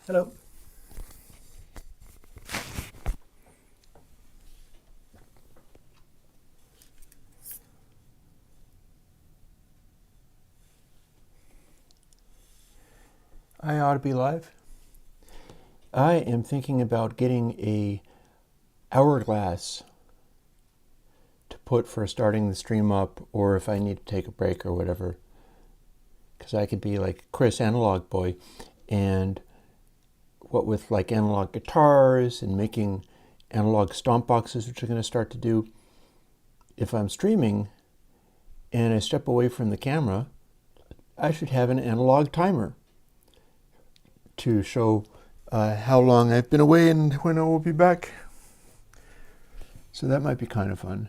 Hello. I ought to be live. I am thinking about getting a hourglass to put for starting the stream up, or if I need to take a break or whatever. Because I could be like Chris Analog Boy, and what with like analog guitars and making analog stomp boxes, which I'm going to start to do. If I'm streaming and I step away from the camera, I should have an analog timer to show how long I've been away and when I will be back. So that might be kind of fun.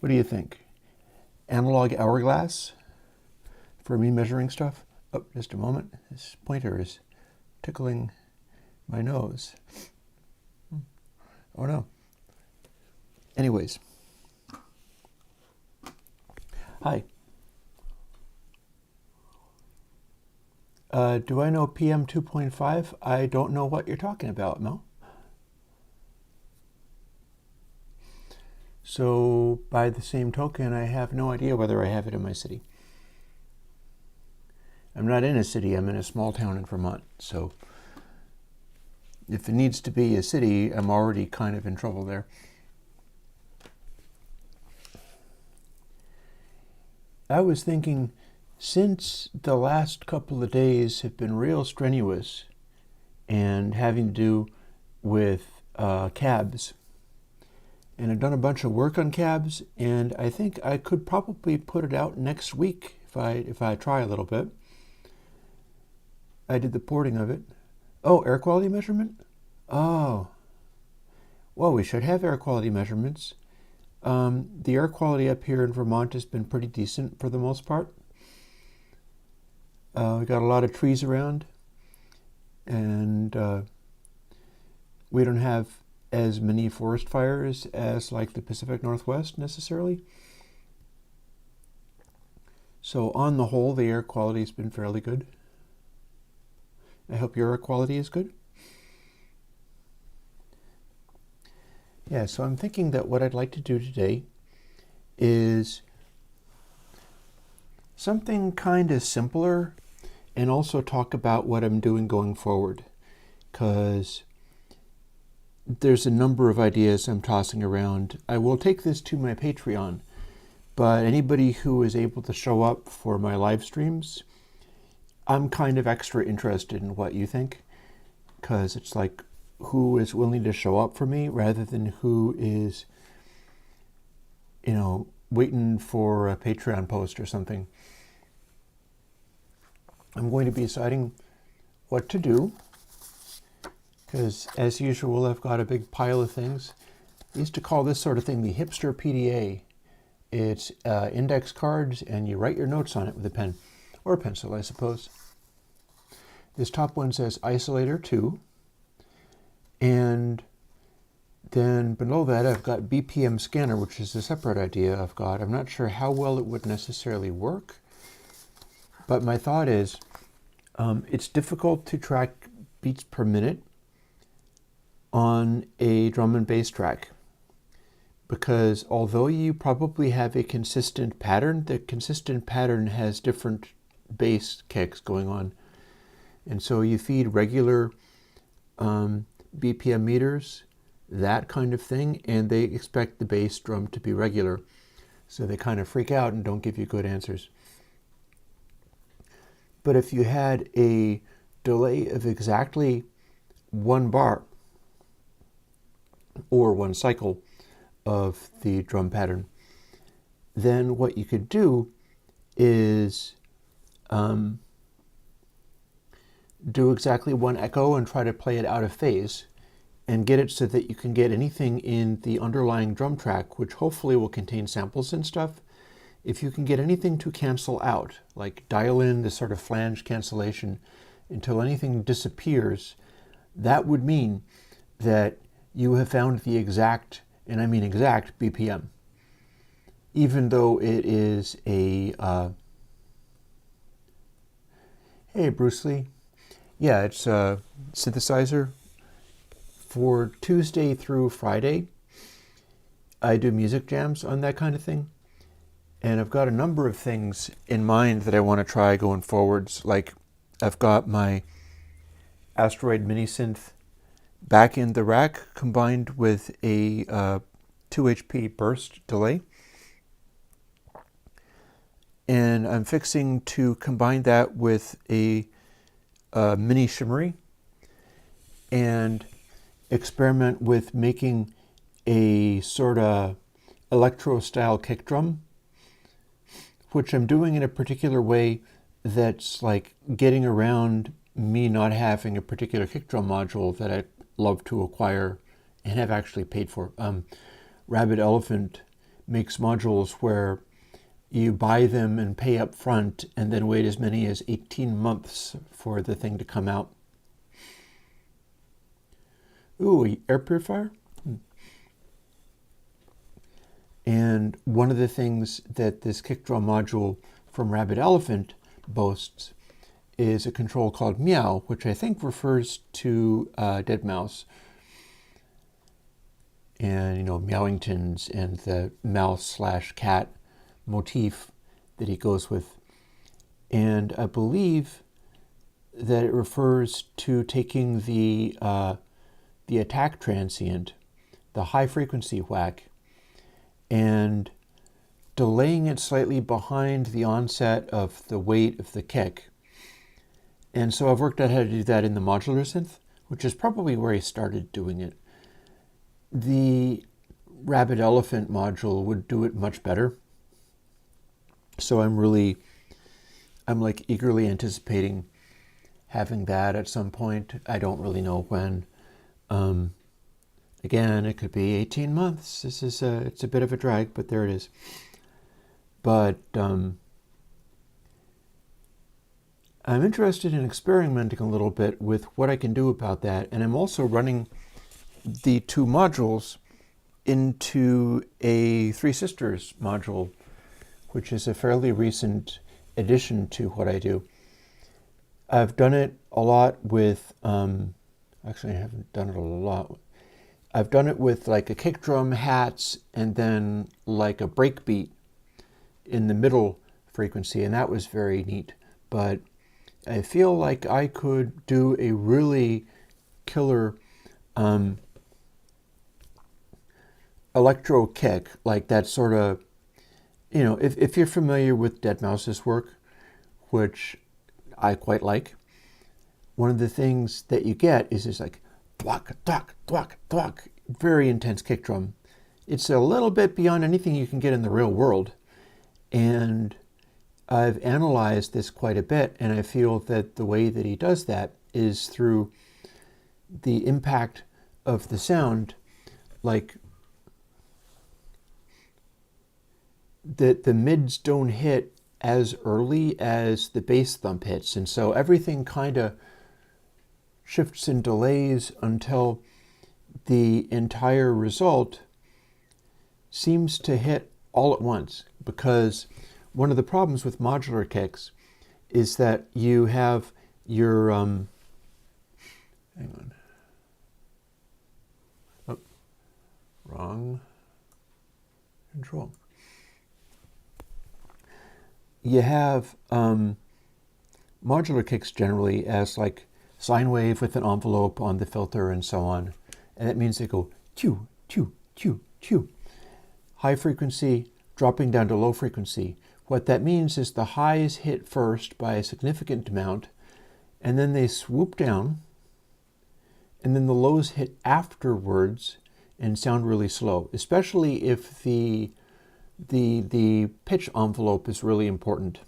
What do you think? Analog hourglass for me measuring stuff? Oh, just a moment. This pointer is tickling my nose. Oh no. Anyways. Hi. Do I know PM 2.5? I don't know what you're talking about, Mel. So, by the same token, I have no idea whether I have it in my city. I'm not in a city, I'm in a small town in Vermont. So, if it needs to be a city, I'm already kind of in trouble there. I was thinking, since the last couple of days have been real strenuous and having to do with cabs, and I've done a bunch of work on cabs, and I think I could probably put it out next week if I try a little bit. I did the porting of it. Oh, air quality measurement? Oh. Well, we should have air quality measurements. The air quality up here in Vermont has been pretty decent for the most part. We got a lot of trees around, and we don't have as many forest fires as like the Pacific Northwest necessarily. So on the whole, the air quality has been fairly good. I hope your air quality is good. Yeah, so I'm thinking that what I'd like to do today is something kind of simpler, and also talk about what I'm doing going forward, because there's a number of ideas I'm tossing around. I will take this to my Patreon, but anybody who is able to show up for my live streams, I'm kind of extra interested in what you think, because it's like who is willing to show up for me rather than who is, waiting for a Patreon post or something. I'm going to be deciding what to do, because as usual, I've got a big pile of things. I used to call this sort of thing the hipster PDA. It's index cards, and you write your notes on it with a pen, or a pencil, I suppose. This top one says Isolator 2, and then below that I've got BPM Scanner, which is a separate idea I've got. I'm not sure how well it would necessarily work, but my thought is it's difficult to track beats per minute on a drum and bass track, because although you probably have a consistent pattern, the consistent pattern has different bass kicks going on. And so you feed regular BPM meters, that kind of thing, and they expect the bass drum to be regular. So they kind of freak out and don't give you good answers. But if you had a delay of exactly 1 bar or 1 cycle of the drum pattern, then what you could do is do exactly 1 echo and try to play it out of phase and get it so that you can get anything in the underlying drum track, which hopefully will contain samples and stuff. If you can get anything to cancel out, like dial in this sort of flange cancellation until anything disappears, that would mean that you have found the exact, and I mean exact, BPM. Even though it is a, hey Bruce Lee, yeah, it's a synthesizer. For Tuesday through Friday, I do music jams on that kind of thing. And I've got a number of things in mind that I want to try going forwards. Like I've got my Asteroid mini synth back in the rack combined with a 2 HP burst delay. And I'm fixing to combine that with a mini shimmery and experiment with making a sort of electro style kick drum, which I'm doing in a particular way that's like getting around me not having a particular kick drum module that I'd love to acquire and have actually paid for. Rabbit Elephant makes modules where you buy them and pay up front and then wait as many as 18 months for the thing to come out. Ooh, air purifier? And one of the things that this kick drum module from Rabbit Elephant boasts is a control called Meow, which I think refers to Dead Mouse. And, you know, Meowingtons and the mouse/cat motif that he goes with. And I believe that it refers to taking the attack transient, the high frequency whack, and delaying it slightly behind the onset of the weight of the kick. And so I've worked out how to do that in the modular synth, which is probably where I started doing it. The Rabbit Elephant module would do it much better. So I'm like eagerly anticipating having that at some point. I don't really know when. Again, it could be 18 months. It's a bit of a drag, but there it is. But I'm interested in experimenting a little bit with what I can do about that. And I'm also running the two modules into a Three Sisters module, which is a fairly recent addition to what I do. I've done it a lot with, actually I haven't done it a lot. I've done it with like a kick drum, hats, and then like a breakbeat in the middle frequency, and that was very neat. But I feel like I could do a really killer electro kick, like that sort of, you know, if you're familiar with Dead Mouse's work, which I quite like, one of the things that you get is this like thwack, thwack, thwack, thwack, very intense kick drum. It's a little bit beyond anything you can get in the real world. And I've analyzed this quite a bit, and I feel that the way that he does that is through the impact of the sound, like the mids don't hit as early as the bass thump hits. And so everything kind of shifts and delays until the entire result seems to hit all at once. Because one of the problems with modular kicks is that you have your, hang on, oh, wrong control. You have modular kicks generally as like sine wave with an envelope on the filter and so on. And that means they go Q, Q, Q, Q. High frequency dropping down to low frequency. What that means is the highs hit first by a significant amount, and then they swoop down, and then the lows hit afterwards and sound really slow, especially if the pitch envelope is really important.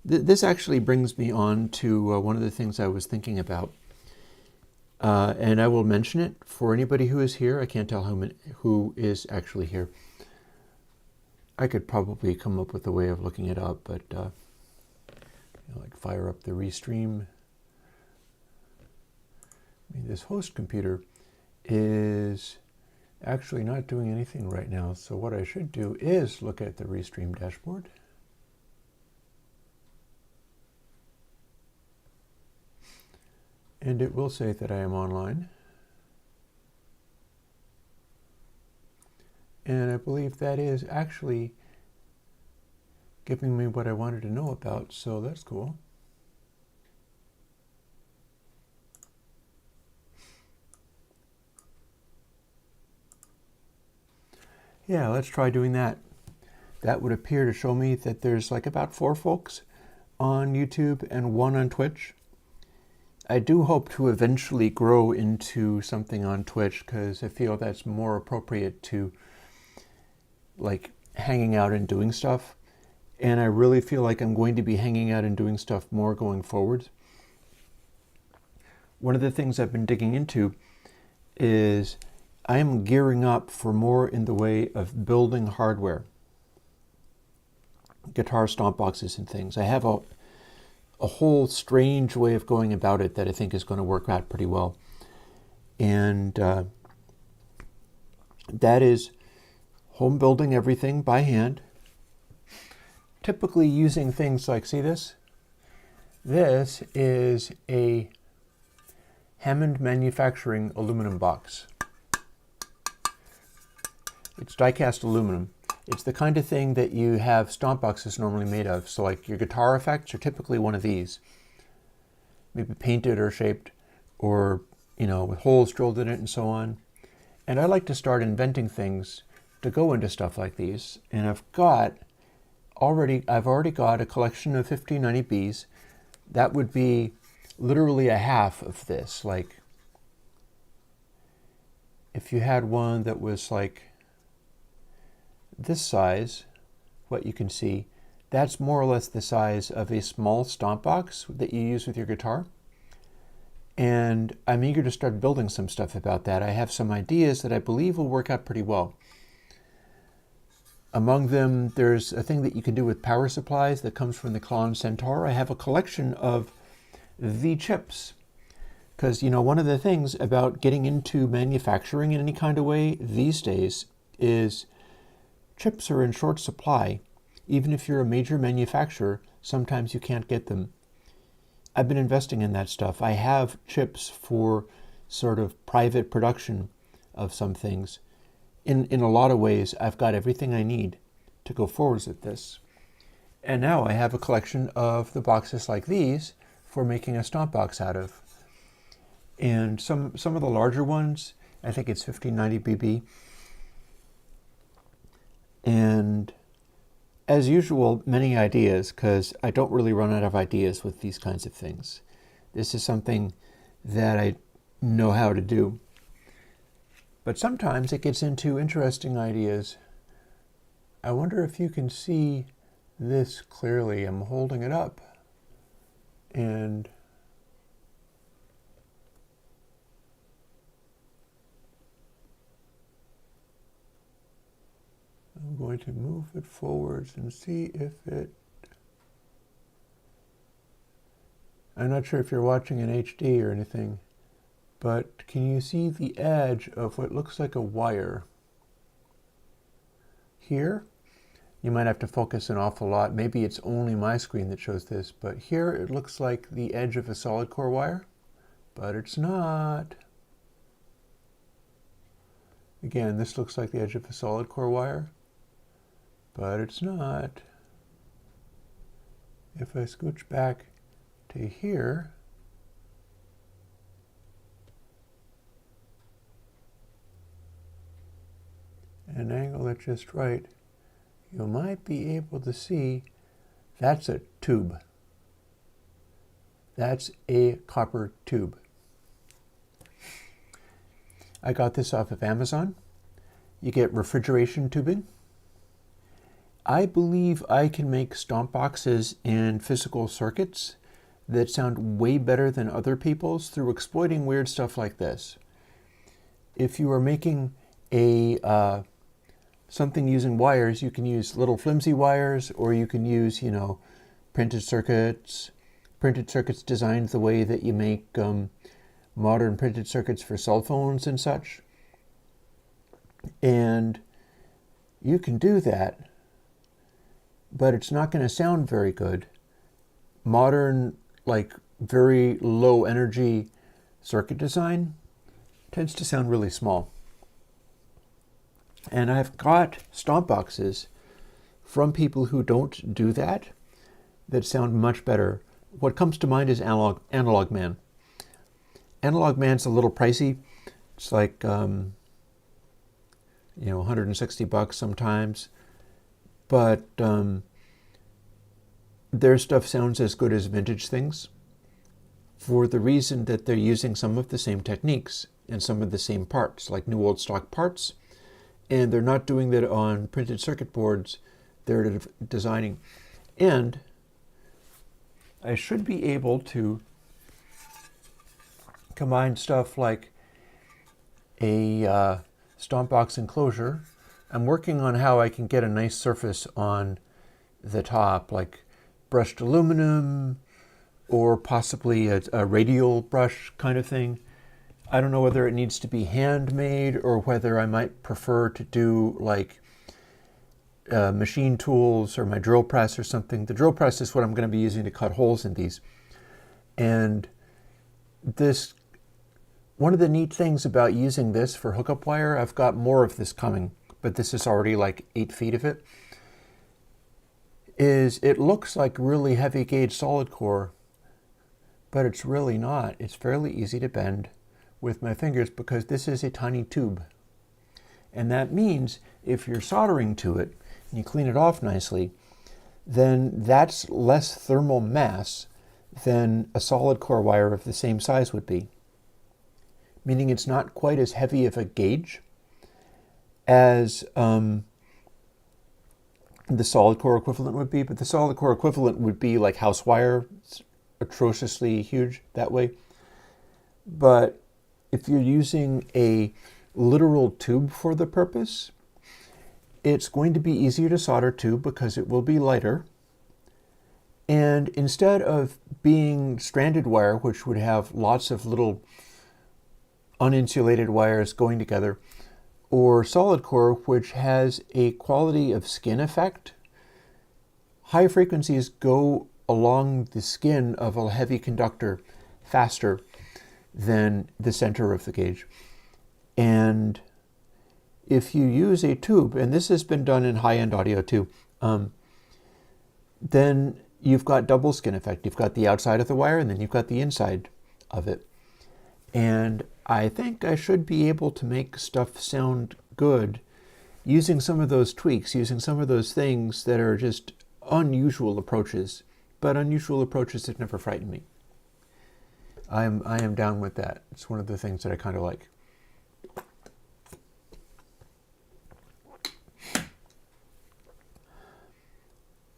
This actually brings me on to one of the things I was thinking about. And I will mention it for anybody who is here. I can't tell who is actually here. I could probably come up with a way of looking it up, but like fire up the restream. I mean, this host computer is actually not doing anything right now. So what I should do is look at the restream dashboard. And it will say that I am online. And I believe that is actually giving me what I wanted to know about, so that's cool. Yeah, let's try doing that. That would appear to show me that there's like about 4 folks on YouTube and 1 on Twitch. I do hope to eventually grow into something on Twitch because I feel that's more appropriate to like hanging out and doing stuff. And I really feel like I'm going to be hanging out and doing stuff more going forward. One of the things I've been digging into is I am gearing up for more in the way of building hardware. Guitar stomp boxes and things. I have a whole strange way of going about it that I think is going to work out pretty well. And that is home building everything by hand. Typically using things like, see this? This is a Hammond Manufacturing aluminum box. It's die-cast aluminum. It's the kind of thing that you have stomp boxes normally made of. So like your guitar effects are typically one of these. Maybe painted or shaped or, with holes drilled in it and so on. And I like to start inventing things to go into stuff like these. And I've already got a collection of 1590Bs. That would be literally a half of this. Like if you had one that was like this size, what you can see, that's more or less the size of a small stomp box that you use with your guitar. And I'm eager to start building some stuff about that. I have some ideas that I believe will work out pretty well. Among them, there's a thing that you can do with power supplies that comes from the Klon Centaur. I have a collection of the chips. Because, one of the things about getting into manufacturing in any kind of way these days is chips are in short supply. Even if you're a major manufacturer, sometimes you can't get them. I've been investing in that stuff. I have chips for sort of private production of some things. In a lot of ways, I've got everything I need to go forwards with this. And now I have a collection of the boxes like these for making a stomp box out of. And some of the larger ones, I think it's 1590BB. And as usual, many ideas, because I don't really run out of ideas with these kinds of things. This is something that I know how to do. But sometimes it gets into interesting ideas. I wonder if you can see this clearly. I'm holding it up. And I'm going to move it forwards and see if it... I'm not sure if you're watching in HD or anything, but can you see the edge of what looks like a wire? Here, you might have to focus an awful lot. Maybe it's only my screen that shows this, but here it looks like the edge of a solid core wire, but it's not. Again, this looks like the edge of a solid core wire, but it's not. If I scooch back to here, and angle it just right, you might be able to see that's a tube. That's a copper tube. I got this off of Amazon. You get refrigeration tubing. I believe I can make stomp boxes and physical circuits that sound way better than other people's through exploiting weird stuff like this. If you are making a something using wires, you can use little flimsy wires, or you can use, printed circuits designed the way that you make modern printed circuits for cell phones and such. And you can do that, but it's not going to sound very good. Modern, like very low energy circuit design tends to sound really small. And I've got stomp boxes from people who don't do that sound much better. What comes to mind is Analog Man. Analog Man's a little pricey. It's like, $160 sometimes. But their stuff sounds as good as vintage things for the reason that they're using some of the same techniques and some of the same parts, like new old stock parts. And they're not doing that on printed circuit boards. They're designing. And I should be able to combine stuff like a stomp box enclosure. I'm working on how I can get a nice surface on the top, like brushed aluminum or possibly a radial brush kind of thing. I don't know whether it needs to be handmade or whether I might prefer to do like machine tools or my drill press or something. The drill press is what I'm going to be using to cut holes in these. And one of the neat things about using this for hookup wire, I've got more of this coming, but this is already like 8 feet of it, is it looks like really heavy gauge solid core, but it's really not. It's fairly easy to bend with my fingers because this is a tiny tube. And that means if you're soldering to it and you clean it off nicely, then that's less thermal mass than a solid core wire of the same size would be. Meaning it's not quite as heavy of a gauge as the solid core equivalent would be, but the solid core equivalent would be like house wire. It's atrociously huge that way. But if you're using a literal tube for the purpose, it's going to be easier to solder to because it will be lighter. And instead of being stranded wire, which would have lots of little uninsulated wires going together, or solid core, which has a quality of skin effect, high frequencies go along the skin of a heavy conductor faster than the center of the gauge. And if you use a tube, and this has been done in high-end audio too, then you've got double skin effect. You've got the outside of the wire, and then you've got the inside of it. And I think I should be able to make stuff sound good using some of those tweaks, using some of those things that are just unusual approaches, but unusual approaches that never frighten me. I am down with that. It's one of the things that I kind of like.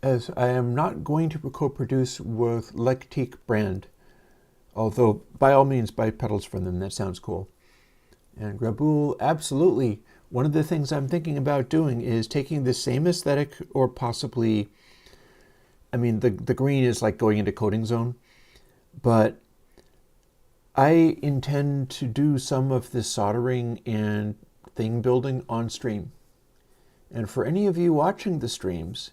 As I am not going to co-produce with Lectique brand, although by all means buy pedals from them, that sounds cool. And Graboul, absolutely. One of the things I'm thinking about doing is taking the same aesthetic, or possibly, I mean, the green is like going into coding zone, but I intend to do some of this soldering and thing building on stream. And for any of you watching the streams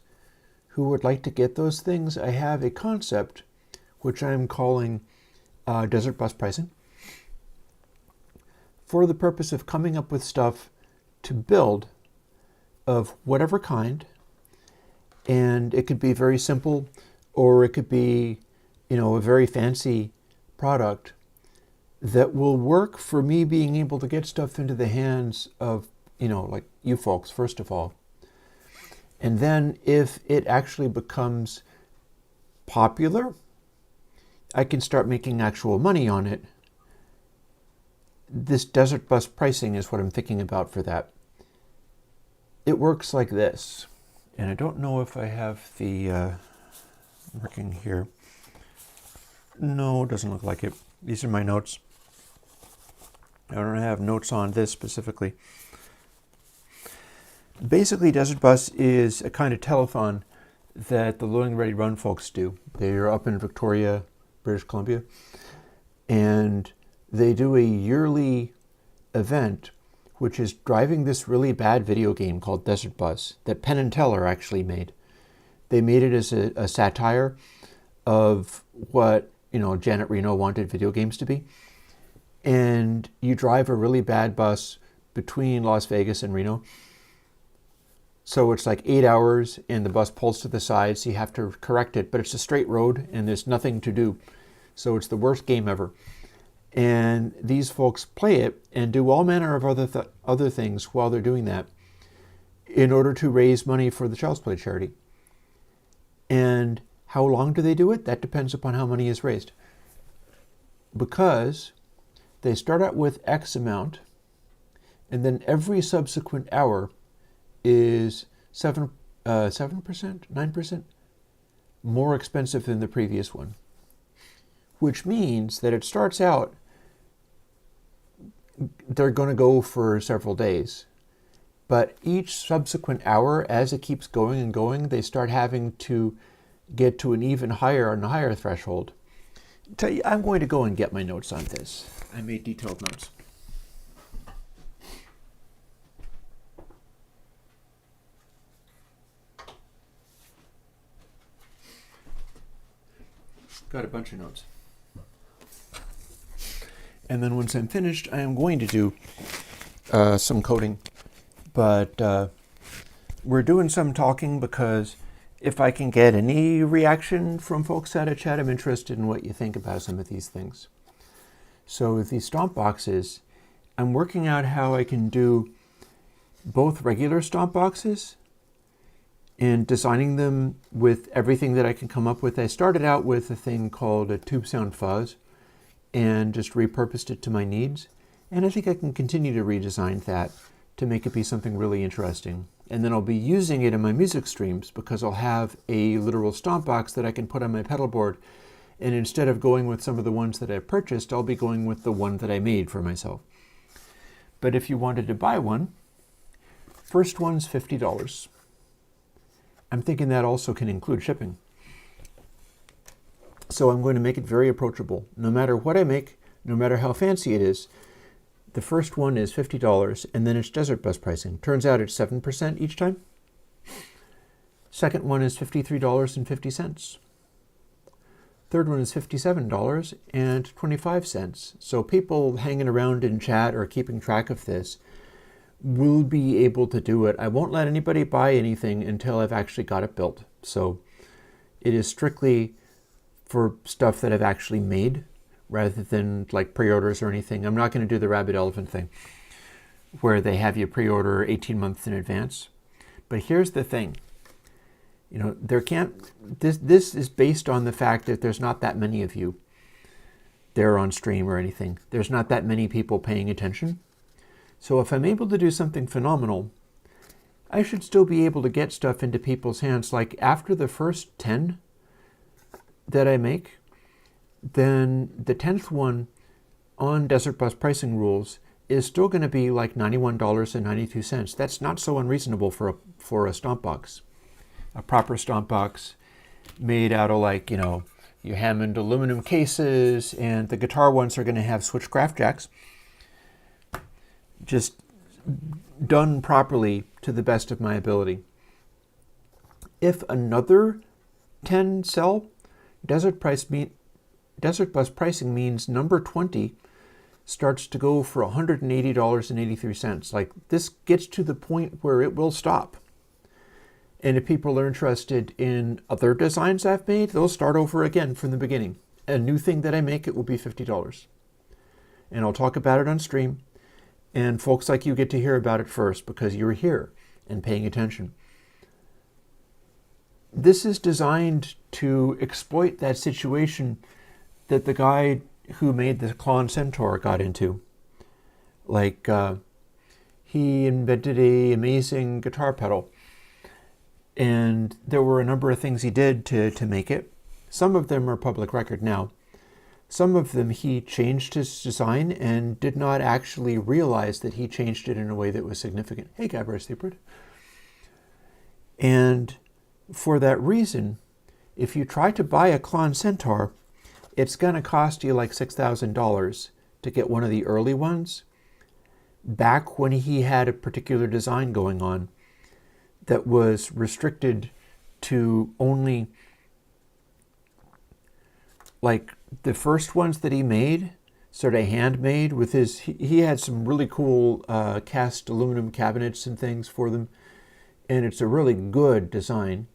who would like to get those things, I have a concept which I'm calling desert bus pricing, for the purpose of coming up with stuff to build of whatever kind. And it could be very simple, or it could be, a very fancy product that will work for me being able to get stuff into the hands of, like you folks, first of all. And then if it actually becomes popular, I can start making actual money on it. This desert bus pricing is what I'm thinking about for that. It works like this. And I don't know if I have the working here. No, it doesn't look like it. These are my notes. I don't have notes on this specifically. Basically, Desert Bus is a kind of telethon that the Loading Ready Run folks do. They're up in Victoria, British Columbia, and they do a yearly event which is driving this really bad video game called Desert Bus that Penn and Teller actually made. They made it as a satire of what Janet Reno wanted video games to be. and you drive a really bad bus between Las Vegas and Reno. So it's like 8 hours and the bus pulls to the side, so you have to correct it, but it's a straight road and there's nothing to do. So it's the worst game ever. And these folks play it and do all manner of other things while they're doing that in order to raise money for the Child's Play charity. And how long do they do it? That depends upon how money is raised. Because they start out with X amount, and then every subsequent hour is 7%, 9% more expensive than the previous one. Which means that it starts out, they're going to go for several days. But each subsequent hour, as it keeps going and going, they start having to get to an even higher and higher threshold. I'm going to go and get my notes on this. I made detailed notes. Got a bunch of notes. And then once I'm finished, I am going to do some coding. But we're doing some talking because if I can get any reaction from folks out of chat, I'm interested in what you think about some of these things. So with these stomp boxes, I'm working out how I can do both regular stomp boxes and designing them with everything that I can come up with. I started out with a thing called a tube sound fuzz and just repurposed it to my needs. And I think I can continue to redesign that to make it be something really interesting. And then I'll be using it in my music streams because I'll have a literal stomp box that I can put on my pedal board. And instead of going with some of the ones that I purchased, I'll be going with the one that I made for myself. But if you wanted to buy one, first one's $50. I'm thinking that also can include shipping. So I'm going to make it very approachable. No matter what I make, no matter how fancy it is, the first one is $50, and then it's desert bus pricing. Turns out it's 7% each time. Second one is $53.50. Third one is $57.25. So people hanging around in chat or keeping track of this will be able to do it. I won't let anybody buy anything until I've actually got it built. So it is strictly for stuff that I've actually made, rather than like pre-orders or anything. I'm not going to do the rabbit elephant thing where they have you pre-order 18 months in advance. But here's the thing. You know, this is based on the fact that there's not that many of you there on stream or anything. There's not that many people paying attention. So if I'm able to do something phenomenal, I should still be able to get stuff into people's hands. Like after the first 10 that I make, then the 10th one on Desert Bus pricing rules is still going to be like $91.92. That's not so unreasonable for a stomp box. A proper stomp box made out of like, you know, your Hammond aluminum cases, and the guitar ones are going to have switch craft jacks. Just done properly to the best of my ability. If another 10 sell, Desert Bus pricing means number 20 starts to go for $180.83. Like this gets to the point where it will stop. And if people are interested in other designs I've made, they'll start over again from the beginning. A new thing that I make, it will be $50. And I'll talk about it on stream. And folks like you get to hear about it first because you're here and paying attention. This is designed to exploit that situation that the guy who made the Klon Centaur got into. Like, he invented an amazing guitar pedal. And there were a number of things he did to make it. Some of them are public record now. Some of them he changed his design and did not actually realize that he changed it in a way that was significant. Hey, Gabriel Stupid. And for that reason, if you try to buy a Klon Centaur, it's going to cost you like $6,000 to get one of the early ones, back when he had a particular design going on that was restricted to only like the first ones that he made. sort of handmade with his, he had some really cool cast aluminum cabinets and things for them. And it's a really good design.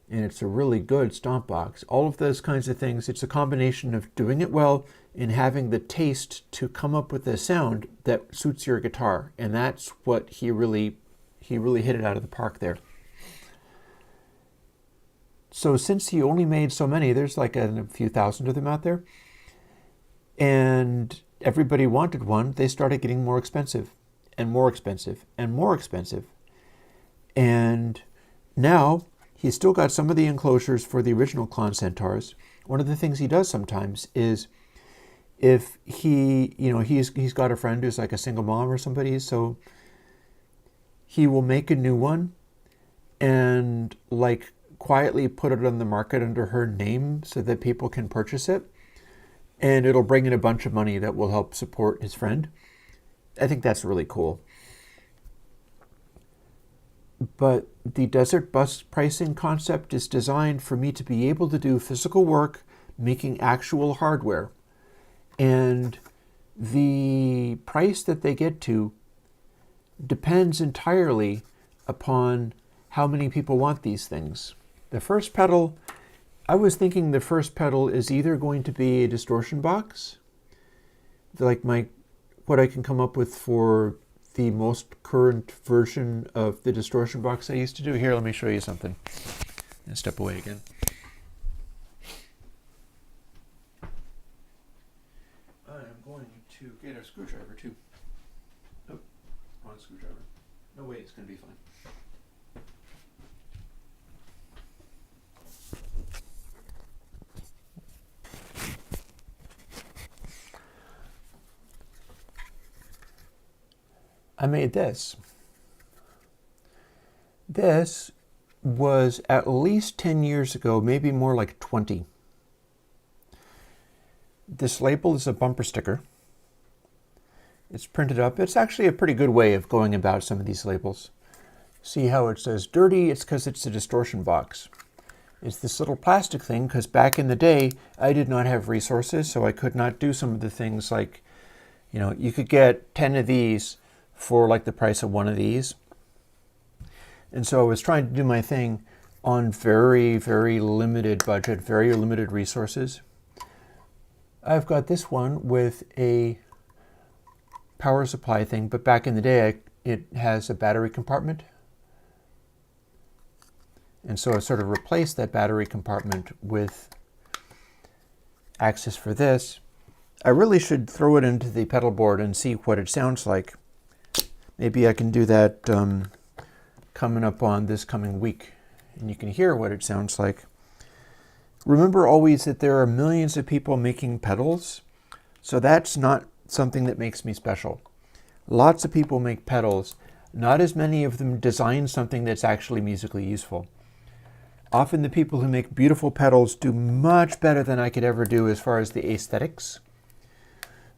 And it's a really good stomp box. All of those kinds of things. It's a combination of doing it well and having the taste to come up with a sound that suits your guitar. And that's what he really hit it out of the park there. So since he only made so many, there's like a few thousand of them out there, and everybody wanted one, they started getting more expensive and more expensive and more expensive. And now he's still got some of the enclosures for the original Klon Centaurs. One of the things he does sometimes is if he's got a friend who's like a single mom or somebody, so he will make a new one and like quietly put it on the market under her name so that people can purchase it. And it'll bring in a bunch of money that will help support his friend. I think that's really cool. But the Desert Bus pricing concept is designed for me to be able to do physical work making actual hardware. And the price that they get to depends entirely upon how many people want these things. The first pedal, I was thinking the first pedal is either going to be a distortion box, like what I can come up with for the most current version of the distortion box I used to do. Here, let me show you something. And step away again. I'm going to get a screwdriver too. Oh, wrong screwdriver. No way, it's going to be fine. I made this. This was at least 10 years ago, maybe more like 20. This label is a bumper sticker. It's printed up. It's actually a pretty good way of going about some of these labels. See how it says dirty? It's because it's a distortion box. It's this little plastic thing because back in the day, I did not have resources, so I could not do some of the things like, you could get 10 of these for like the price of one of these. And so I was trying to do my thing on very, very limited budget, very limited resources. I've got this one with a power supply thing, but back in the day, it has a battery compartment. And so I sort of replaced that battery compartment with access for this. I really should throw it into the pedal board and see what it sounds like. Maybe I can do that coming up on this coming week, and you can hear what it sounds like. Remember always that there are millions of people making pedals, so that's not something that makes me special. Lots of people make pedals. Not as many of them design something that's actually musically useful. Often the people who make beautiful pedals do much better than I could ever do as far as the aesthetics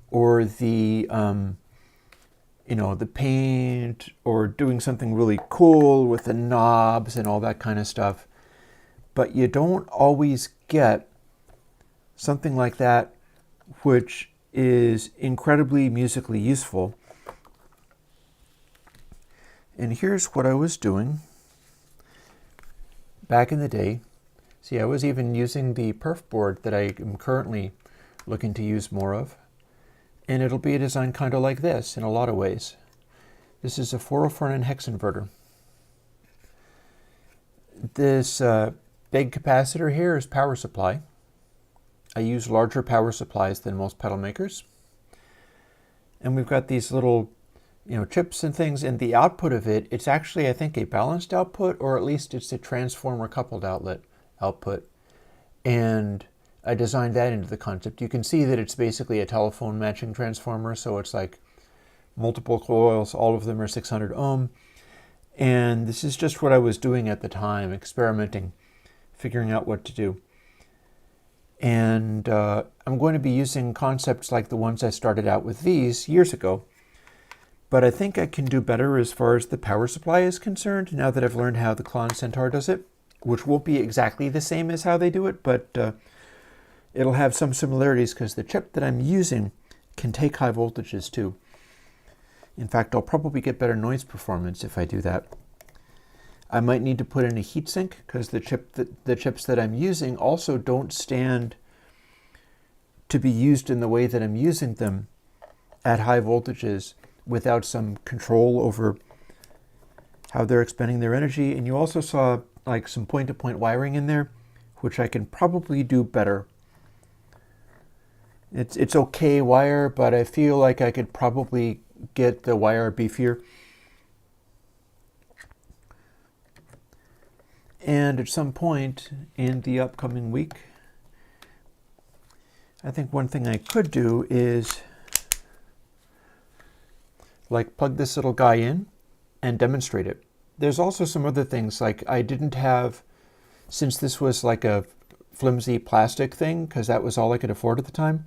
or the the paint, or doing something really cool with the knobs and all that kind of stuff. But you don't always get something like that which is incredibly musically useful. And here's what I was doing back in the day. See, I was even using the perf board that I am currently looking to use more of. And it'll be a design kind of like this in a lot of ways. This is a 404N hex inverter. This big capacitor here is power supply. I use larger power supplies than most pedal makers. And we've got these little chips and things, and the output of it, it's actually, I think, a balanced output, or at least it's a transformer coupled output. And I designed that into the concept. You can see that it's basically a telephone matching transformer, so it's like multiple coils, all of them are 600 ohm. And this is just what I was doing at the time, experimenting, figuring out what to do. And I'm going to be using concepts like the ones I started out with these years ago. But I think I can do better as far as the power supply is concerned, now that I've learned how the Klon Centaur does it, which won't be exactly the same as how they do it, but it'll have some similarities because the chip that I'm using can take high voltages too. In fact, I'll probably get better noise performance if I do that. I might need to put in a heatsink because the chips that I'm using also don't stand to be used in the way that I'm using them at high voltages without some control over how they're expending their energy. And you also saw like some point-to-point wiring in there, which I can probably do better. It's okay wire, but I feel like I could probably get the wire beefier. And at some point in the upcoming week, I think one thing I could do is like plug this little guy in and demonstrate it. There's also some other things, like I didn't have, since this was like a flimsy plastic thing, because that was all I could afford at the time,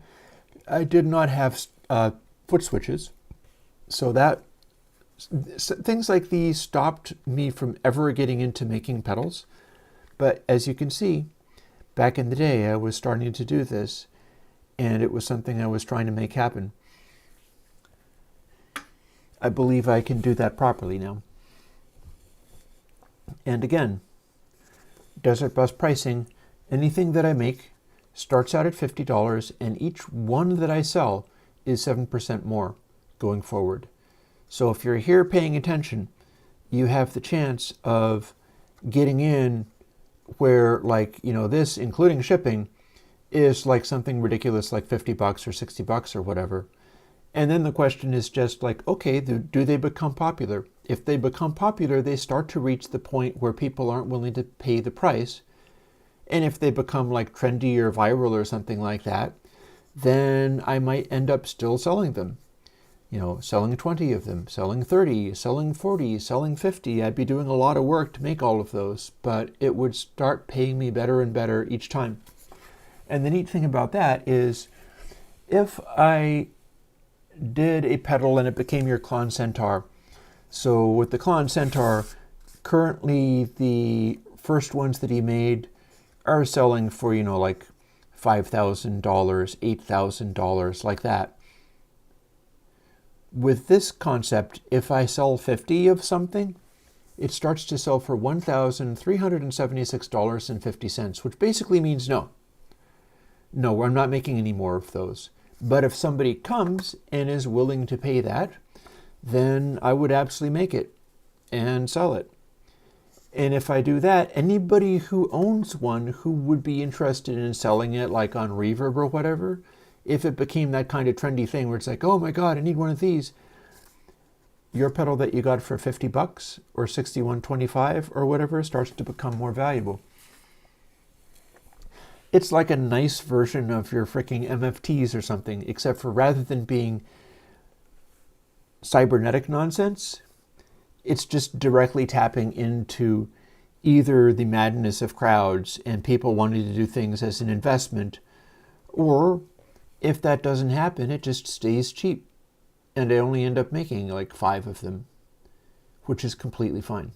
I did not have foot switches. So that things like these stopped me from ever getting into making pedals. But as you can see, back in the day, I was starting to do this, and it was something I was trying to make happen. I believe I can do that properly now. And again, Desert Bus pricing, anything that I make starts out at $50, and each one that I sell is 7% more going forward. So if you're here paying attention, you have the chance of getting in where, like, you know, this, including shipping, is like something ridiculous like $50 or $60 or whatever. And then the question is just like, okay, do they become popular? If they become popular, they start to reach the point where people aren't willing to pay the price. And if they become like trendy or viral or something like that, then I might end up still selling them. You know, selling 20 of them, selling 30, selling 40, selling 50. I'd be doing a lot of work to make all of those, but it would start paying me better and better each time. And the neat thing about that is if I did a pedal and it became your Klon Centaur. So with the Klon Centaur, currently the first ones that he made are selling for, you know, like $5,000, $8,000, like that. With this concept, if I sell 50 of something, it starts to sell for $1,376.50, which basically means no. No, I'm not making any more of those. But if somebody comes and is willing to pay that, then I would absolutely make it and sell it. And if I do that, anybody who owns one who would be interested in selling it, like on Reverb or whatever, if it became that kind of trendy thing where it's like, oh my God, I need one of these, your pedal that you got for $50 or $61.25 or whatever starts to become more valuable. It's like a nice version of your freaking MFTs or something, except for rather than being cybernetic nonsense, it's just directly tapping into either the madness of crowds and people wanting to do things as an investment, or if that doesn't happen, it just stays cheap. And I only end up making like 5 of them, which is completely fine.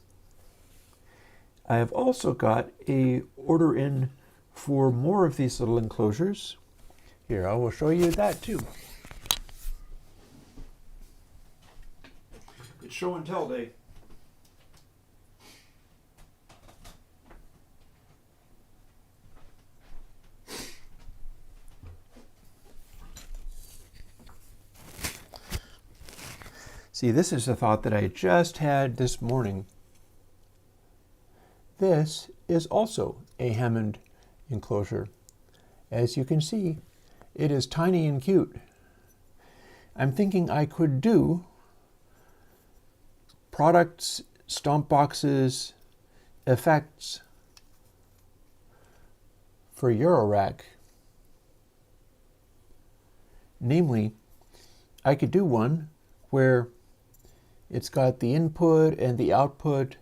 I have also got a order in for more of these little enclosures. Here, I will show you that too. It's show and tell day. See, this is a thought that I just had this morning. This is also a Hammond enclosure. As you can see, it is tiny and cute. I'm thinking I could do products, stomp boxes, effects for Eurorack. Namely, I could do one where it's got the input and the output,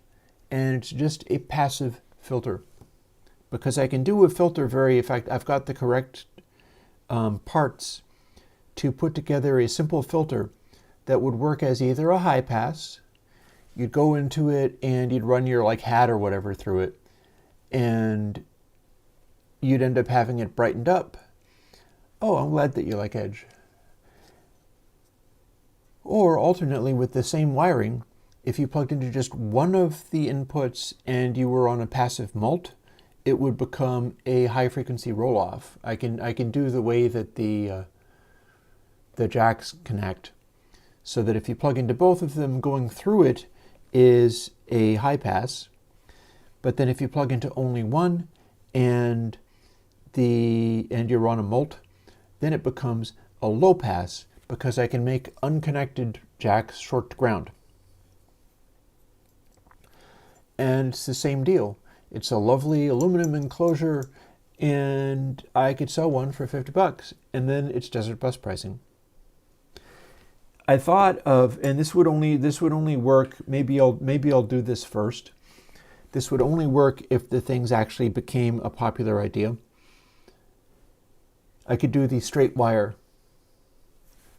and it's just a passive filter. Because I can do a filter very effective. I've got the correct parts to put together a simple filter that would work as either a high pass. You'd go into it and you'd run your like hat or whatever through it, and you'd end up having it brightened up. Oh, I'm glad that you like Edge. Or alternately, with the same wiring, if you plugged into just one of the inputs and you were on a passive mult, it would become a high frequency roll off. I can do the way that the jacks connect, so that if you plug into both of them, going through it is a high pass. But then if you plug into only one and you're on a mult, then it becomes a low pass, because I can make unconnected jacks short to ground. And it's the same deal. It's a lovely aluminum enclosure, and I could sell one for $50, and then it's desert bus pricing. I thought of, and this would only work, maybe I'll do this first. This would only work if the things actually became a popular idea. I could do the straight wire,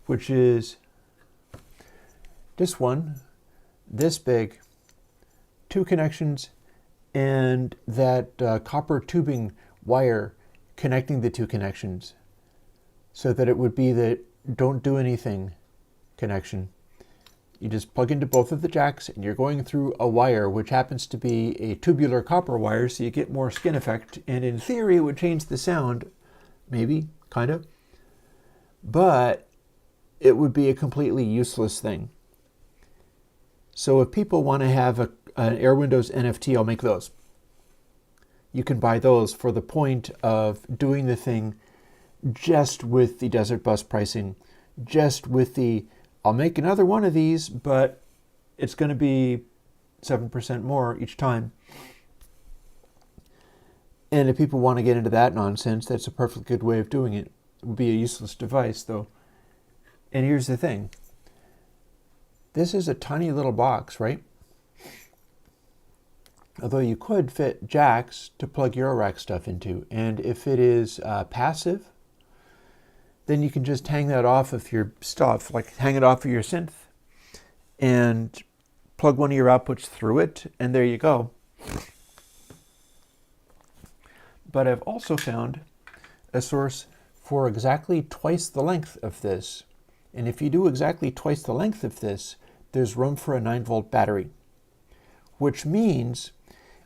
which is this one, this big, 2 connections, and that copper tubing wire connecting the 2 connections, so that it would be the don't do anything connection. You just plug into both of the jacks, and you're going through a wire which happens to be a tubular copper wire, so you get more skin effect, and in theory it would change the sound, maybe, kind of, but it would be a completely useless thing. So if people want to have an Airwindows NFT, I'll make those. You can buy those for the point of doing the thing just with the desert bus pricing, just with the, I'll make another one of these, but it's going to be 7% more each time. And if people want to get into that nonsense, that's a perfectly good way of doing it. It would be a useless device, though. And here's the thing. This is a tiny little box, right? Although you could fit jacks to plug your rack stuff into. And if it is passive, then you can just hang that off of your stuff, like hang it off of your synth and plug one of your outputs through it, and there you go. But I've also found a source for exactly twice the length of this. And if you do exactly twice the length of this, there's room for a 9-volt battery, which means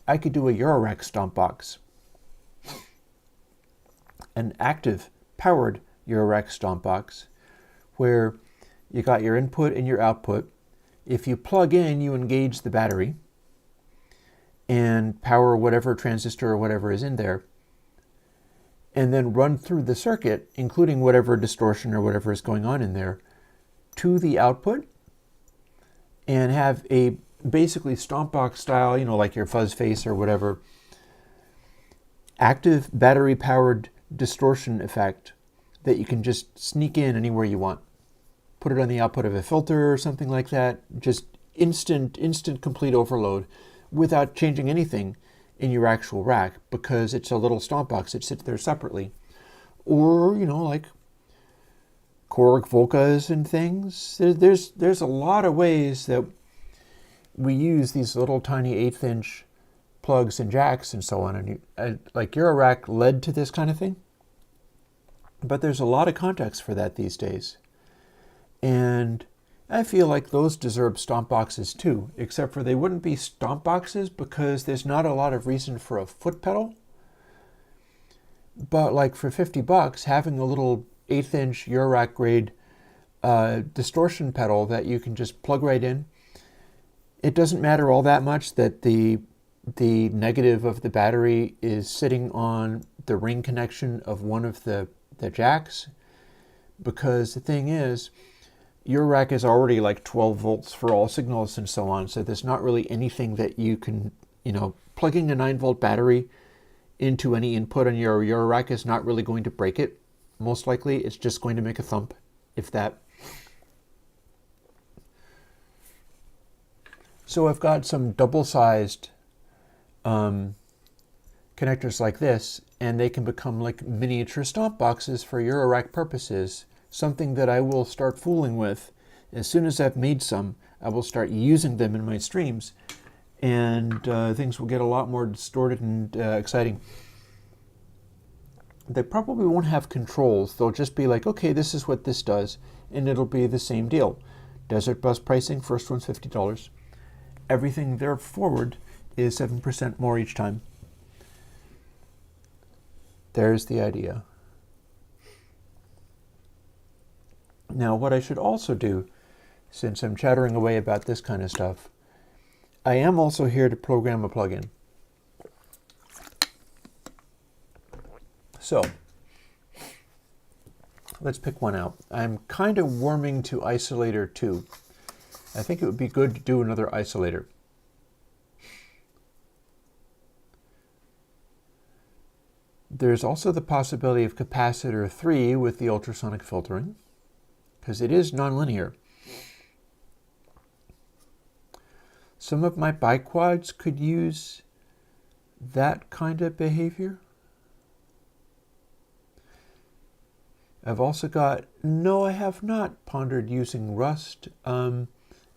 I could do a Eurorack stomp box, an active powered Eurorack stomp box, where you got your input and your output. If you plug in, you engage the battery and power whatever transistor or whatever is in there, and then run through the circuit, including whatever distortion or whatever is going on in there, to the output, and have a basically stomp box style, like your fuzz face or whatever, active battery powered distortion effect that you can just sneak in anywhere you want. Put it on the output of a filter or something like that. Just instant complete overload without changing anything in your actual rack, because it's a little stomp box that sits there separately. Or, like Korg Volcas and things. There's a lot of ways that we use these little tiny 1/8 inch plugs and jacks and so on. And like Eurorack led to this kind of thing. But there's a lot of context for that these days. And I feel like those deserve stomp boxes too, except for they wouldn't be stomp boxes because there's not a lot of reason for a foot pedal. But like for $50, having a little 1/8 inch Eurorack grade distortion pedal that you can just plug right in, it doesn't matter all that much that the negative of the battery is sitting on the ring connection of one of the jacks, because the thing is, your rack is already like 12 volts for all signals and so on, so there's not really anything that you can, plugging a 9-volt battery into any input on your rack is not really going to break it. Most likely it's just going to make a thump, if that. So I've got some double-sized connectors like this, and they can become like miniature stomp boxes for Eurorack purposes, something that I will start fooling with. As soon as I've made some, I will start using them in my streams, and things will get a lot more distorted and exciting. They probably won't have controls. They'll just be like, okay, this is what this does, and it'll be the same deal. Desert bus pricing, first one's $50. Everything there forward is 7% more each time. There's the idea. Now, what I should also do, since I'm chattering away about this kind of stuff, I am also here to program a plugin. So, let's pick one out. I'm kind of warming to Isolator 2. I think it would be good to do another Isolator. There's also the possibility of Capacitor 3 with the ultrasonic filtering, because it is nonlinear. Some of my biquads could use that kind of behavior. I've also got, no, I have not pondered using Rust. I'm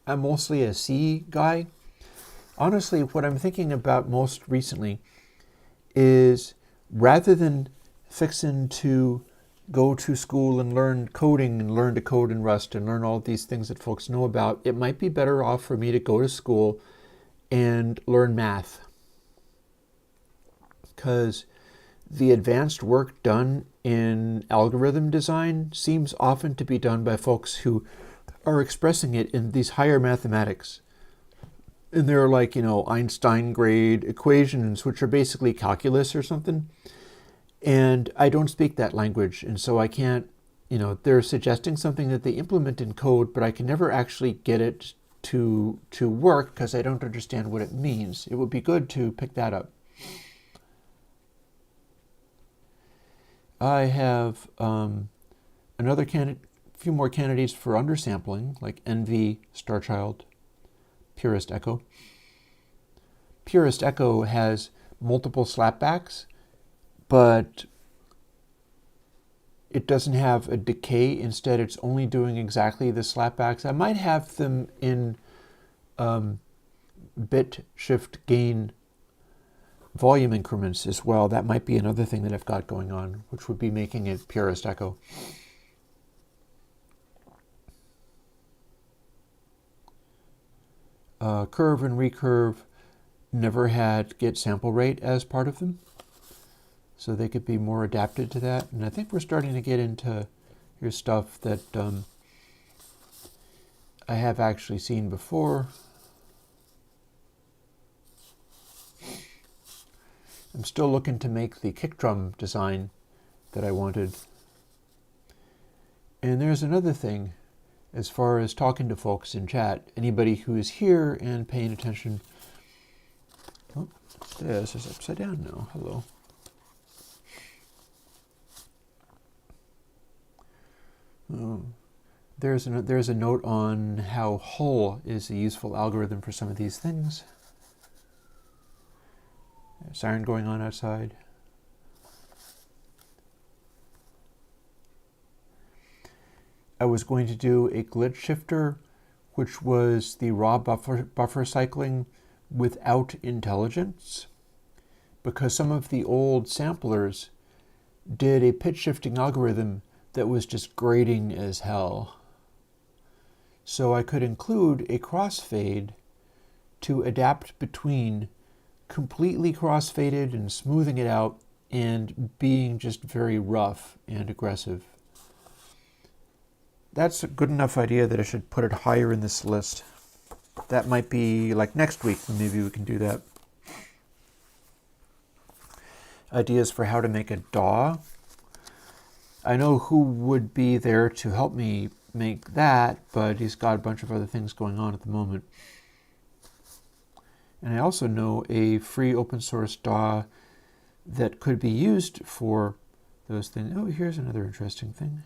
mostly a C guy. Honestly, what I'm thinking about most recently is rather than fixing to go to school and learn coding and learn to code in Rust and learn all of these things that folks know about, it might be better off for me to go to school and learn math. Because the advanced work done in algorithm design seems often to be done by folks who are expressing it in these higher mathematics. And they're like, Einstein grade equations, which are basically calculus or something. And I don't speak that language, and so I can't, they're suggesting something that they implement in code, but I can never actually get it to work because I don't understand what it means. It would be good to pick that up. I have another few more candidates for undersampling, like NV, Starchild, Purist Echo. Purist Echo has multiple slapbacks, but it doesn't have a decay. Instead, it's only doing exactly the slapbacks. I might have them in bit shift gain volume increments as well. That might be another thing that I've got going on, which would be making it Purist Echo. Curve and recurve never had get sample rate as part of them, so they could be more adapted to that. And I think we're starting to get into your stuff that I have actually seen before. I'm still looking to make the kick drum design that I wanted. And there's another thing, as far as talking to folks in chat, anybody who is here and paying attention. Oh, this is upside down now. Hello. Oh, there's a note on how hull is a useful algorithm for some of these things. Siren going on outside. I was going to do a glitch shifter, which was the raw buffer cycling without intelligence, because some of the old samplers did a pitch shifting algorithm that was just grating as hell. So I could include a crossfade to adapt between completely crossfaded and smoothing it out and being just very rough and aggressive. That's a good enough idea that I should put it higher in this list. That might be like next week, maybe we can do that. Ideas for how to make a DAW. I know who would be there to help me make that, but he's got a bunch of other things going on at the moment. And I also know a free open source DAW that could be used for those things. Oh, here's another interesting thing.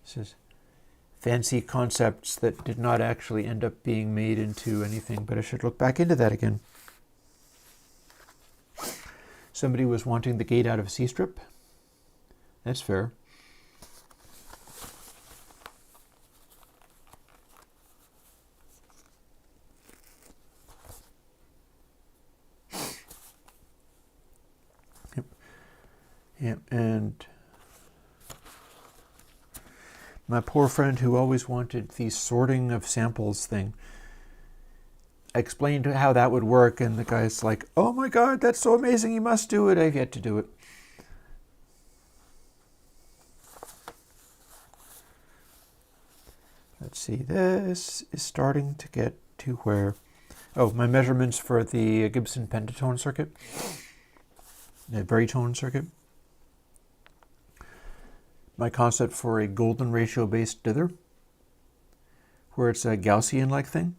It says fancy concepts that did not actually end up being made into anything, but I should look back into that again. Somebody was wanting the gate out of C-strip. That's fair. Yep, and My poor friend who always wanted the sorting of samples thing. I explained how that would work, and the guy's like, oh my God, that's so amazing, you must do it. I've yet to do it. Let's see, this is starting to get to where, oh, my measurements for the Gibson pentatone circuit, the baritone circuit. My concept for a golden ratio based dither, where it's a Gaussian-like thing.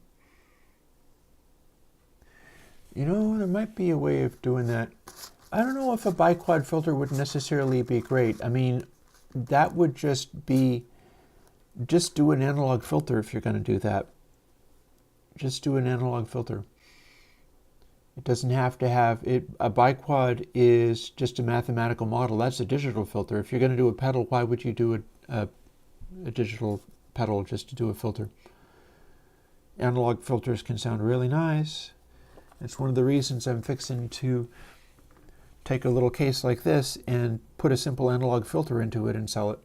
You know, there might be a way of doing that. I don't know if a biquad filter would necessarily be great. I mean, that would just be, just do an analog filter if you're going to do that. Just do an analog filter. It doesn't have to have it. A biquad is just a mathematical model. That's a digital filter. If you're going to do a pedal, why would you do a digital pedal just to do a filter? Analog filters can sound really nice. It's one of the reasons I'm fixing to take a little case like this and put a simple analog filter into it and sell it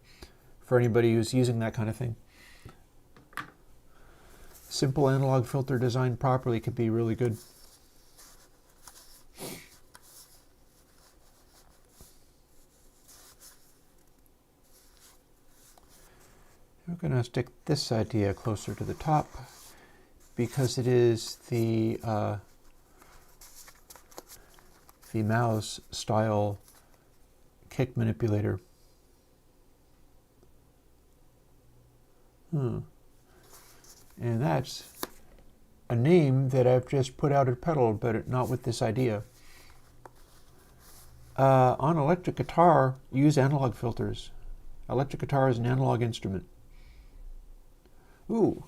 for anybody who's using that kind of thing. Simple analog filter designed properly could be really good. We're going to stick this idea closer to the top because it is the mouse style kick manipulator. And that's a name that I've just put out at pedal, but not with this idea. On electric guitar, use analog filters. Electric guitar is an analog instrument. Ooh,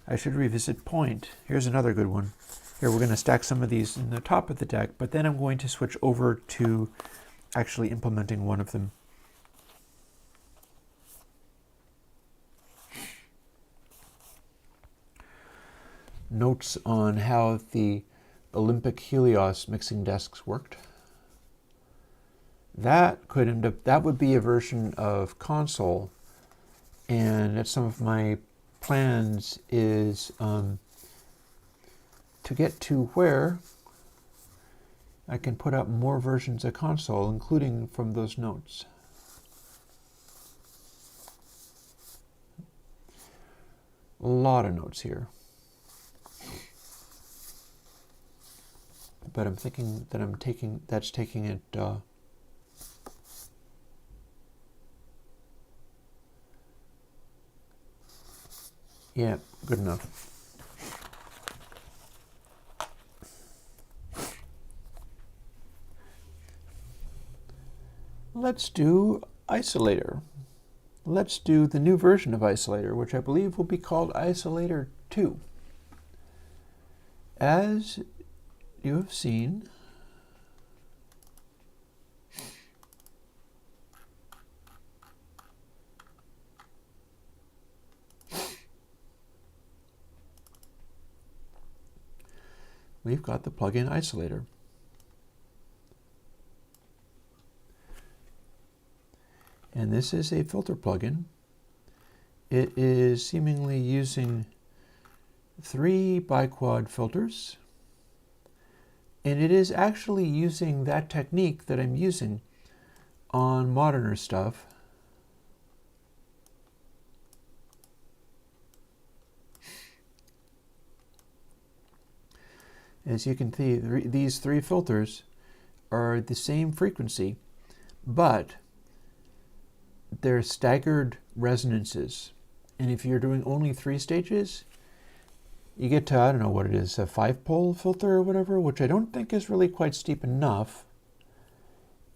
I should revisit point. Here's another good one. Here, we're going to stack some of these in the top of the deck, but then I'm going to switch over to actually implementing one of them. Notes on how the Olympic Helios mixing desks worked. That could end up, that would be a version of console, and that's some of my plans is to get to where I can put up more versions of console, including from those notes. A lot of notes here. But I'm thinking that that's taking it yeah, good enough. Let's do Isolator. Let's do the new version of Isolator, which I believe will be called Isolator 2. As you have seen, we've got the plugin Isolator. And this is a filter plugin. It is seemingly using 3 biquad filters. And it is actually using that technique that I'm using on moderner stuff. As you can see, these 3 filters are the same frequency, but they're staggered resonances. And if you're doing only 3 stages, you get to, I don't know what it is, a 5-pole filter or whatever, which I don't think is really quite steep enough.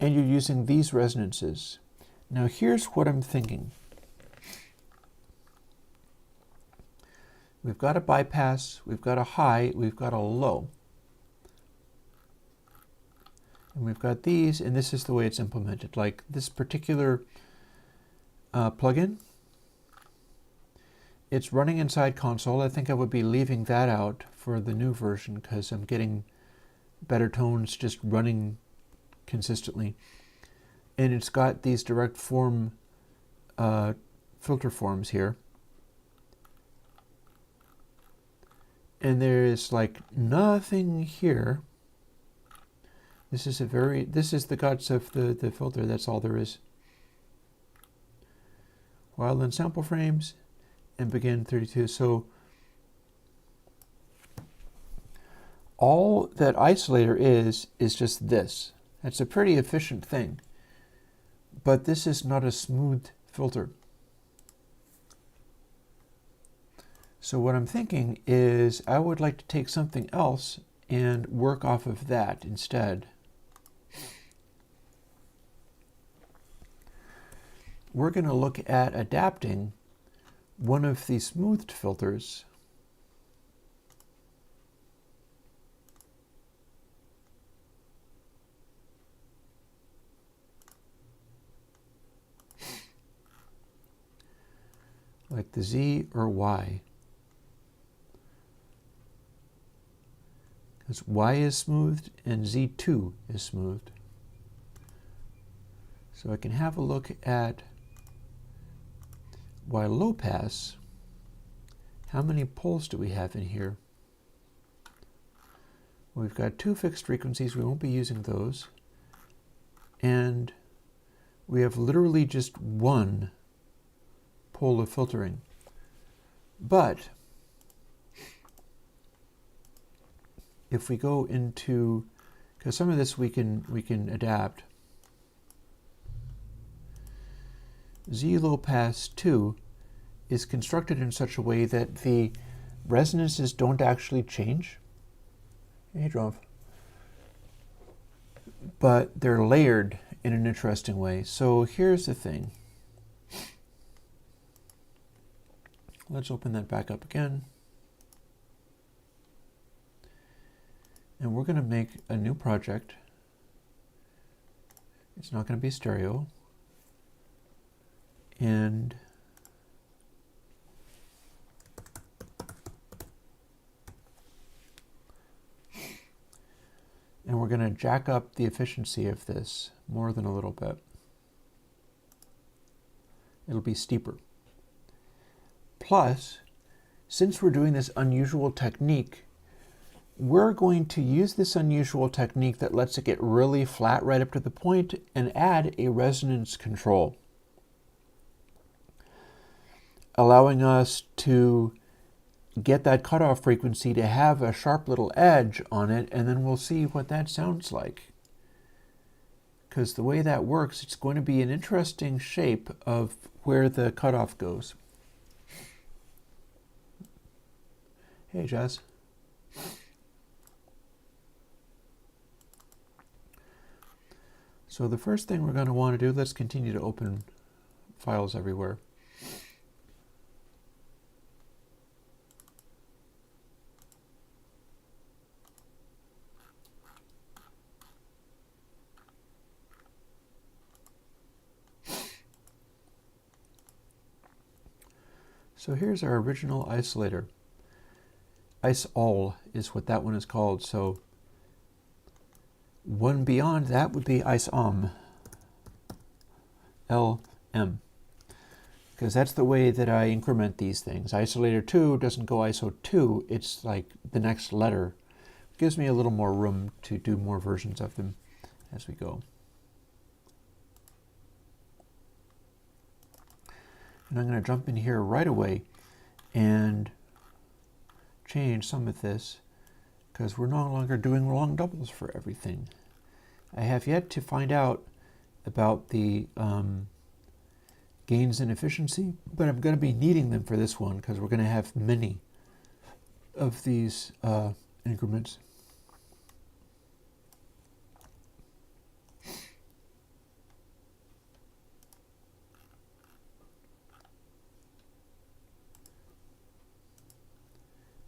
And you're using these resonances. Now here's what I'm thinking. We've got a bypass, we've got a high, we've got a low. And we've got these, and this is the way it's implemented. Like this particular plugin, it's running inside console. I think I would be leaving that out for the new version because I'm getting better tones just running consistently. And it's got these direct form filter forms here. And there's like nothing here. This is the guts of the filter, that's all there is. While in sample frames and begin 32. So all that isolator is just this. That's a pretty efficient thing. But this is not a smooth filter. So what I'm thinking is I would like to take something else and work off of that instead. We're going to look at adapting one of the smoothed filters like the Z or Y. Because Y is smoothed and Z2 is smoothed. So I can have a look at Y low pass. How many poles do we have in here? We've got 2 fixed frequencies, we won't be using those. And we have literally just 1 pole of filtering. But if we go into, because some of this we can adapt. Z low pass 2 is constructed in such a way that the resonances don't actually change. Hey, Drove. But they're layered in an interesting way. So here's the thing. Let's open that back up again. And we're going to make a new project. It's not going to be stereo. And we're going to jack up the efficiency of this more than a little bit. It'll be steeper. Plus, since we're doing this unusual technique, we're going to use this unusual technique that lets it get really flat right up to the point and add a resonance control, allowing us to get that cutoff frequency to have a sharp little edge on it, and then we'll see what that sounds like. Because the way that works, it's going to be an interesting shape of where the cutoff goes. Hey, Jazz. So the first thing we're going to want to do, let's continue to open files everywhere. So here's our original isolator. IceAll is what that one is called. So one beyond that would be IceOM, LM, because that's the way that I increment these things. Isolator 2 doesn't go ISO 2, it's like the next letter. It gives me a little more room to do more versions of them as we go. And I'm going to jump in here right away and change some of this, because we're no longer doing long doubles for everything. I have yet to find out about the gains and efficiency, but I'm going to be needing them for this one because we're going to have many of these increments.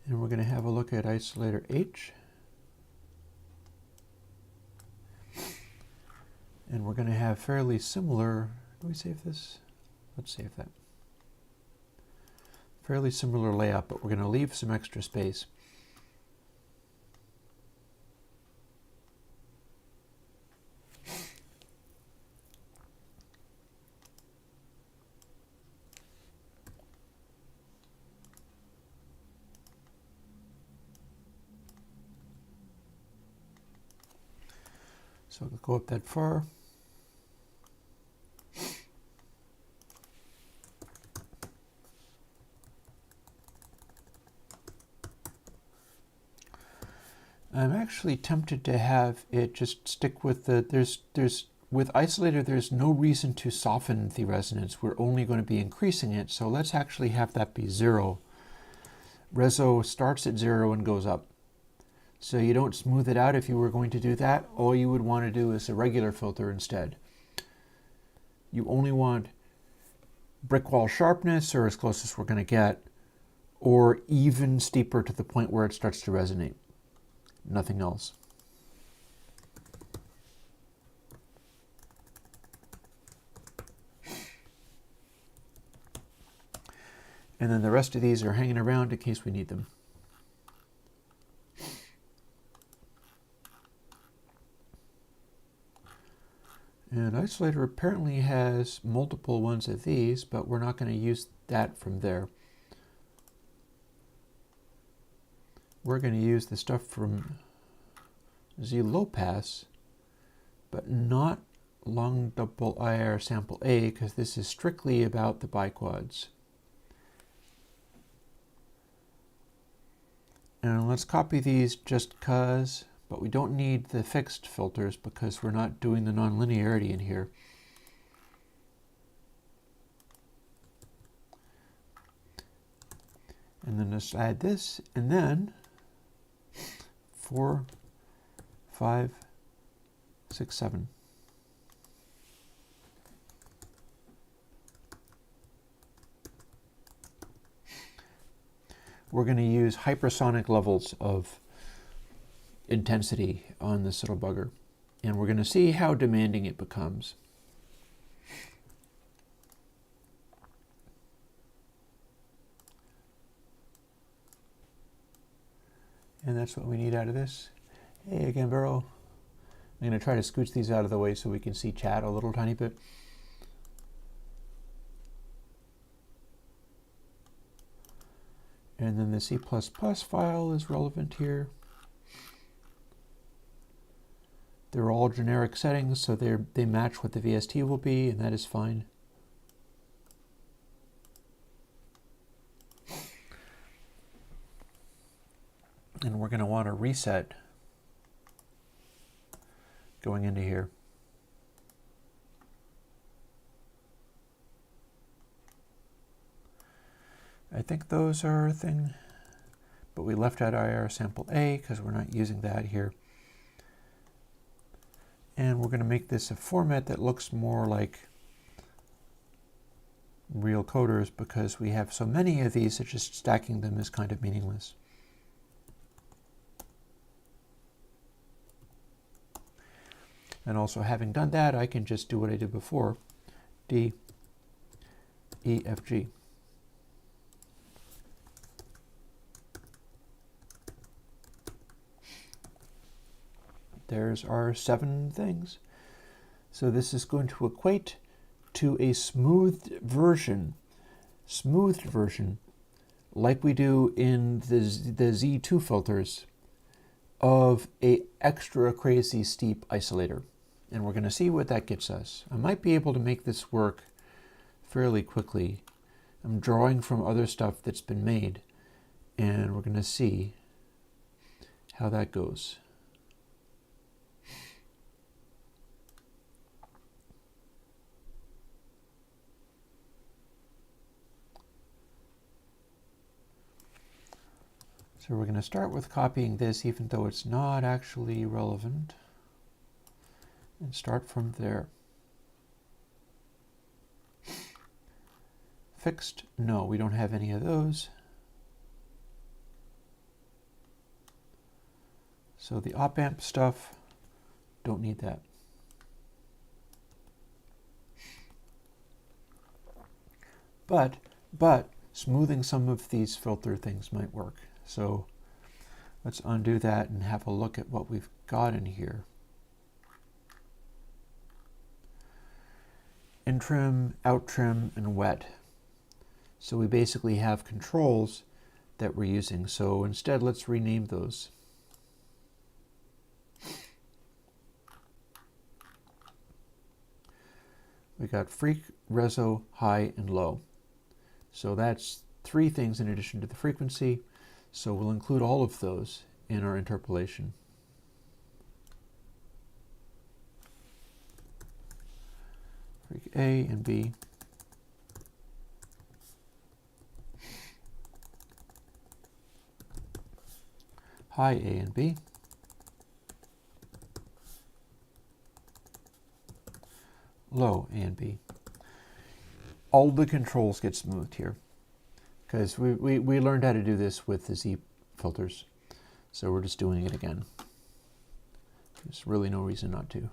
And we're going to have a look at isolator H. And we're going to have fairly similar, do we save this? Let's save that. Fairly similar layout, but we're going to leave some extra space. So we'll go up that far. I'm actually tempted to have it just stick with the, with isolator, there's no reason to soften the resonance. We're only going to be increasing it. So let's actually have that be 0. Reso starts at 0 and goes up. So you don't smooth it out if you were going to do that. All you would want to do is a regular filter instead. You only want brick wall sharpness, or as close as we're going to get, or even steeper to the point where it starts to resonate. Nothing else. And then the rest of these are hanging around in case we need them. And isolator apparently has multiple ones of these, but we're not going to use that from there. We're going to use the stuff from Z low pass, but not long double IR sample A, because this is strictly about the biquads. And let's copy these just cause, but we don't need the fixed filters because we're not doing the nonlinearity in here. And then just add this, and then 4, 5, 6, 7. We're going to use hypersonic levels of intensity on this little bugger, and we're going to see how demanding it becomes. And that's what we need out of this. Hey again, Burrow. I'm going to try to scooch these out of the way so we can see chat a little tiny bit. And then the C++ file is relevant here. They're all generic settings, so they match what the VST will be, and that is fine. And we're going to want to reset going into here. I think those are a thing, but we left out IR sample A because we're not using that here. And we're going to make this a format that looks more like real coders because we have so many of these that just stacking them is kind of meaningless. And also, having done that, I can just do what I did before. D, E, F, G. There's our 7 things. So this is going to equate to a smoothed version, like we do in the Z2 filters of a extra crazy steep isolator. And we're going to see what that gets us. I might be able to make this work fairly quickly. I'm drawing from other stuff that's been made, and we're going to see how that goes. So we're going to start with copying this, even though it's not actually relevant, and start from there. Fixed? No, we don't have any of those. So the op-amp stuff, don't need that. But smoothing some of these filter things might work. So let's undo that and have a look at what we've got in here. In trim, out trim, and wet. So we basically have controls that we're using. So instead, let's rename those. We got freq, reso, high, and low. So that's 3 things in addition to the frequency. So we'll include all of those in our interpolation. Freq A and B. High A and B. Low A and B. All the controls get smoothed here because we learned how to do this with the Z filters. So we're just doing it again. There's really no reason not to.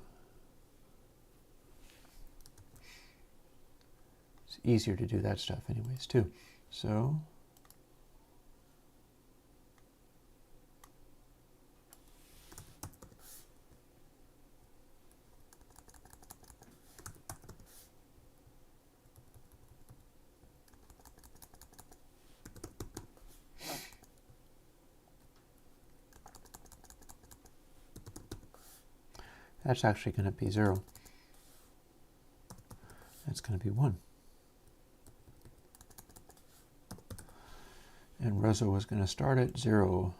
It's easier to do that stuff anyways too. So that's actually going to be 0. That's going to be 1. And reso is going to start at 0.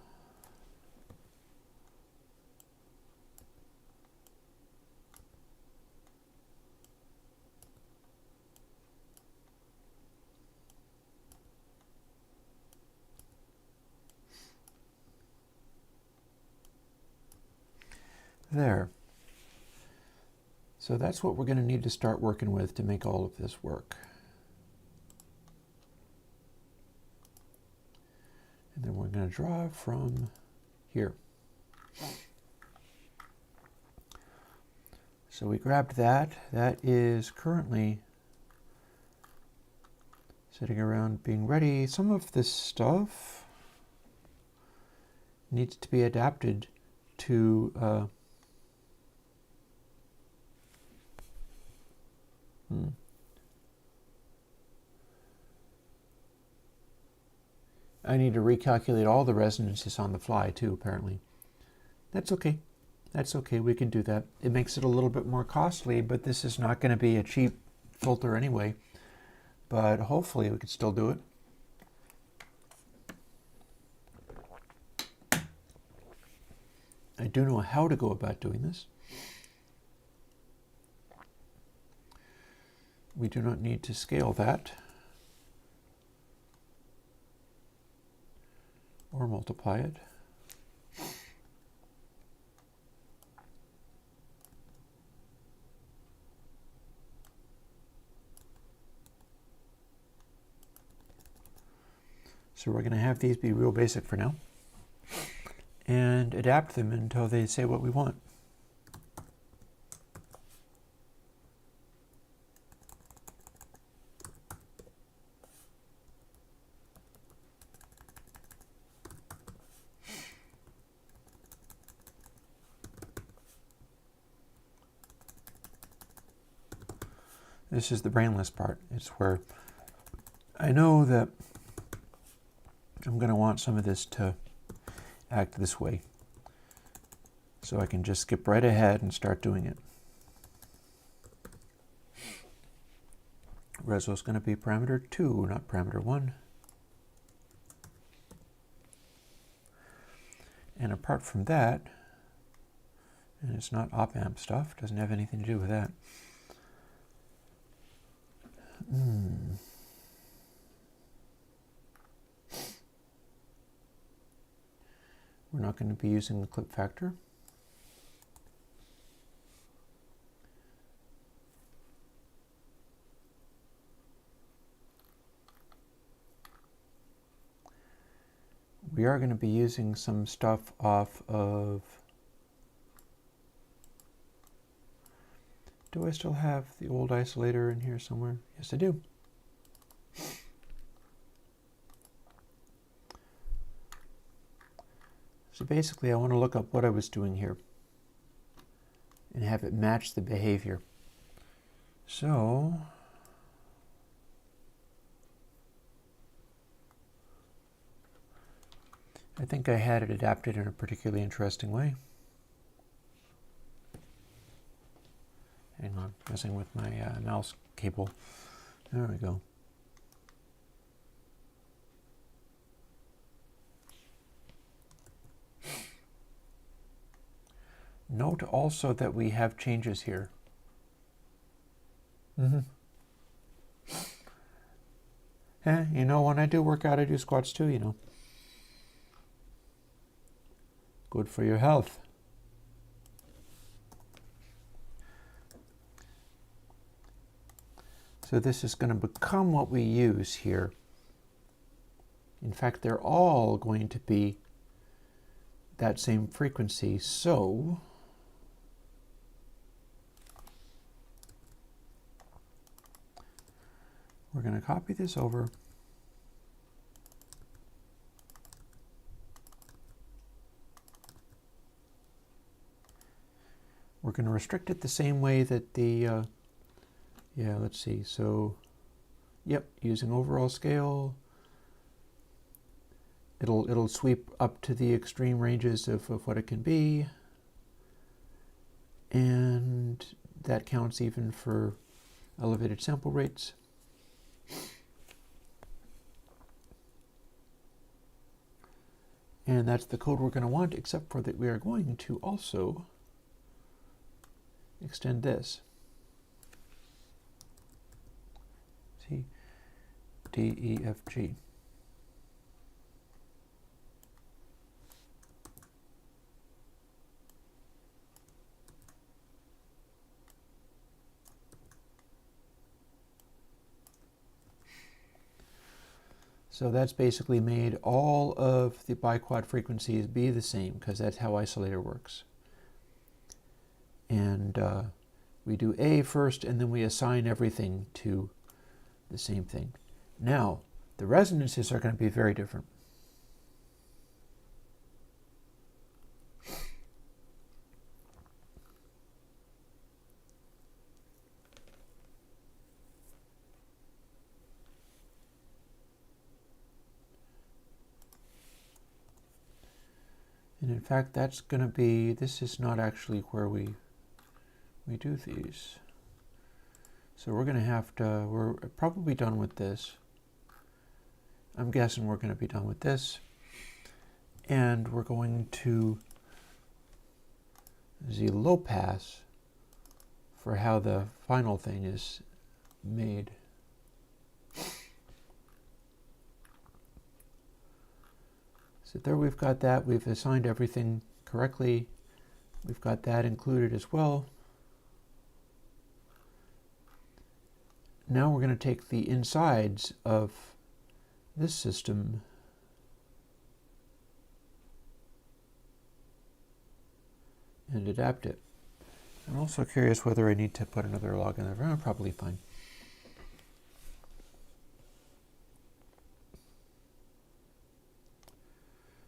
There. So that's what we're going to need to start working with to make all of this work. And then we're going to draw from here. So we grabbed that. That is currently sitting around being ready. Some of this stuff needs to be adapted to I need to recalculate all the resonances on the fly too, apparently. That's okay. That's okay, we can do that. It makes it a little bit more costly, but this is not going to be a cheap filter anyway. But hopefully we can still do it. I do know how to go about doing this. We do not need to scale that or multiply it. So we're going to have these be real basic for now and adapt them until they say what we want. This is the brainless part. It's where I know that I'm going to want some of this to act this way. So I can just skip right ahead and start doing it. Reso is going to be parameter 2, not parameter 1. And apart from that, and it's not op-amp stuff, doesn't have anything to do with that. We're not going to be using the clip factor. We are going to be using some stuff off of... Do I still have the old isolator in here somewhere? Yes, I do. So basically, I want to look up what I was doing here and have it match the behavior. So I think I had it adapted in a particularly interesting way. Hang on, messing with my mouse cable. There we go. Note also that we have changes here. You know, when I do work out, I do squats too, you know. Good for your health. So this is going to become what we use here. In fact, they're all going to be that same frequency. So we're going to copy this over. We're going to restrict it the same way that the yeah, let's see. So, yep, using overall scale, it'll sweep up to the extreme ranges of what it can be, and that counts even for elevated sample rates. And that's the code we're going to want, except for that we are going to also extend this. See, D, E, F, G. So that's basically made all of the biquad frequencies be the same, because that's how isolator works. And we do A first, and then we assign everything to the same thing. Now, the resonances are going to be very different. And in fact, that's going to be, this is not actually where we do these. So we're going to have to, we're probably done with this. I'm guessing we're going to be done with this. And we're going to the low pass for how the final thing is made. So there we've got that. We've assigned everything correctly. We've got that included as well. Now we're going to take the insides of this system and adapt it. I'm also curious whether I need to put another log in there. Probably fine.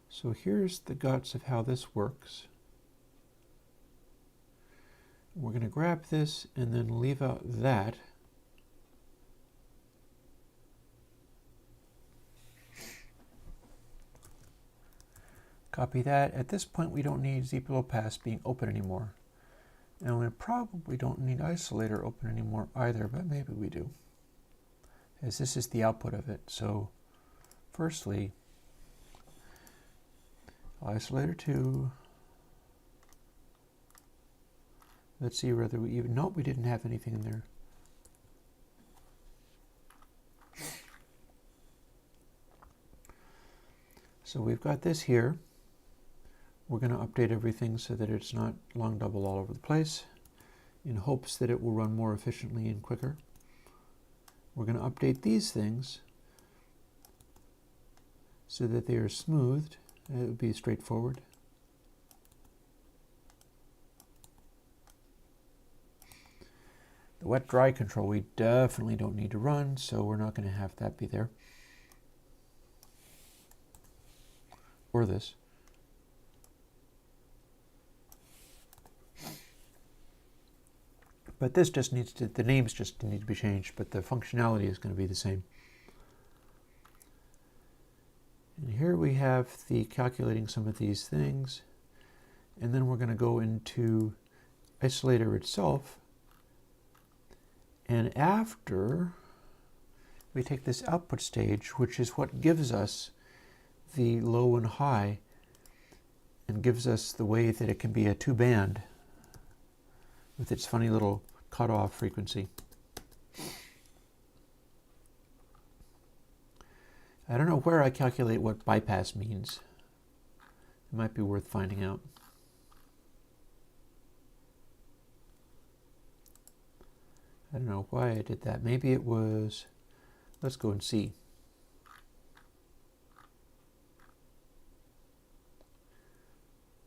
So here's the guts of how this works. We're going to grab this and then leave out that. Copy that. At this point, we don't need Z below pass being open anymore. And we probably don't need isolator open anymore either, but maybe we do, as this is the output of it. So firstly, isolator 2. Let's see whether we even, nope, we didn't have anything in there. So we've got this here. We're going to update everything so that it's not long double all over the place, in hopes that it will run more efficiently and quicker. We're going to update these things so that they are smoothed. It would be straightforward. The wet-dry control we definitely don't need to run, so we're not going to have that be there. Or this. But this just needs to, the names just need to be changed, but the functionality is going to be the same. And here we have the calculating some of these things. And then we're going to go into isolator itself And after we take this output stage, which is what gives us the low and high, and gives us the way that it can be a two-band with its funny little cutoff frequency. I don't know where I calculate what bypass means. It might be worth finding out. I don't know why I did that. Maybe it was, let's go and see.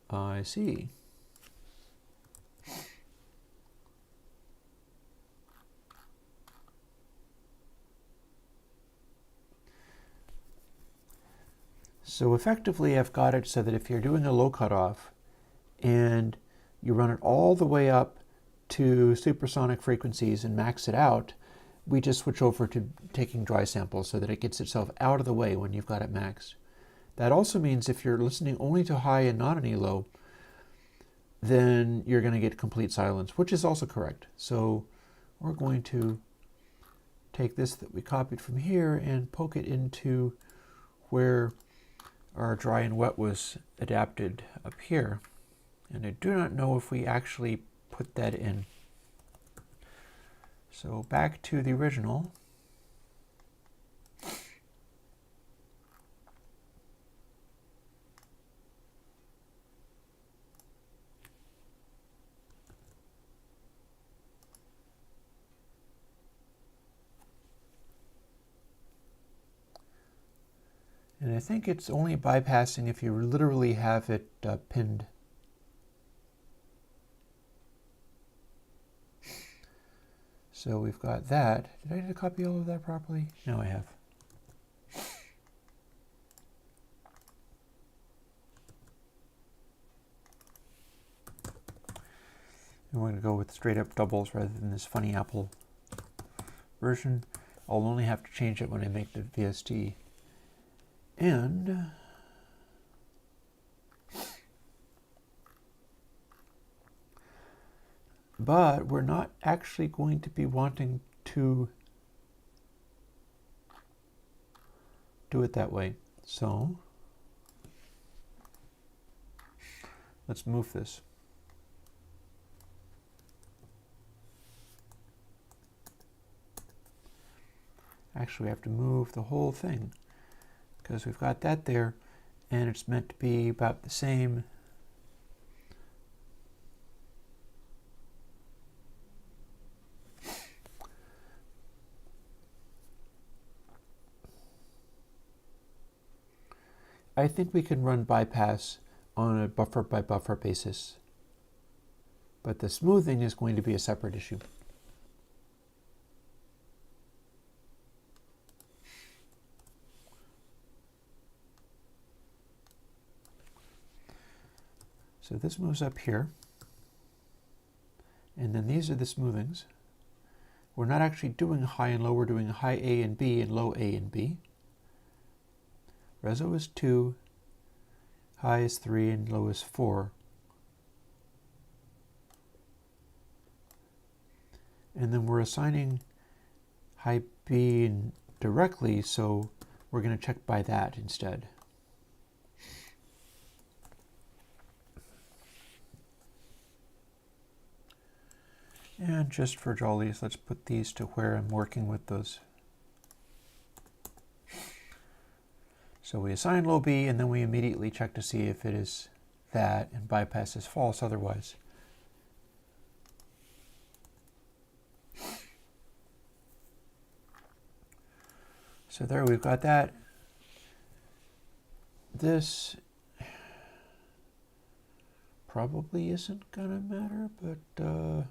I see. So effectively I've got it so that if you're doing a low cutoff and you run it all the way up to supersonic frequencies and max it out, we just switch over to taking dry samples so that it gets itself out of the way when you've got it maxed. That also means if you're listening only to high and not any low, then you're going to get complete silence, which is also correct. So we're going to take this that we copied from here and poke it into where our dry and wet was adapted up here. And I do not know if we actually put that in. So back to the original. And I think it's only bypassing if you literally have it pinned. So we've got that. Did I copy all of that properly? No, I have. And we're going to go with straight up doubles rather than this funny Apple version. I'll only have to change it when I make the VST. And but we're not actually going to be wanting to do it that way. So let's move this. Actually, we have to move the whole thing because we've got that there and it's meant to be about the same. I think we can run bypass on a buffer by buffer basis, but the smoothing is going to be a separate issue. So this moves up here, and then these are the smoothings. We're not actually doing high and low, we're doing high A and B and low A and B. Reso is 2, high is 3, and low is 4. And then we're assigning high B directly, so we're going to check by that instead. And just for jollies, let's put these to where I'm working with those. So we assign low B, and then we immediately check to see if it is that, and bypass is false otherwise. So there we've got that. This probably isn't going to matter, but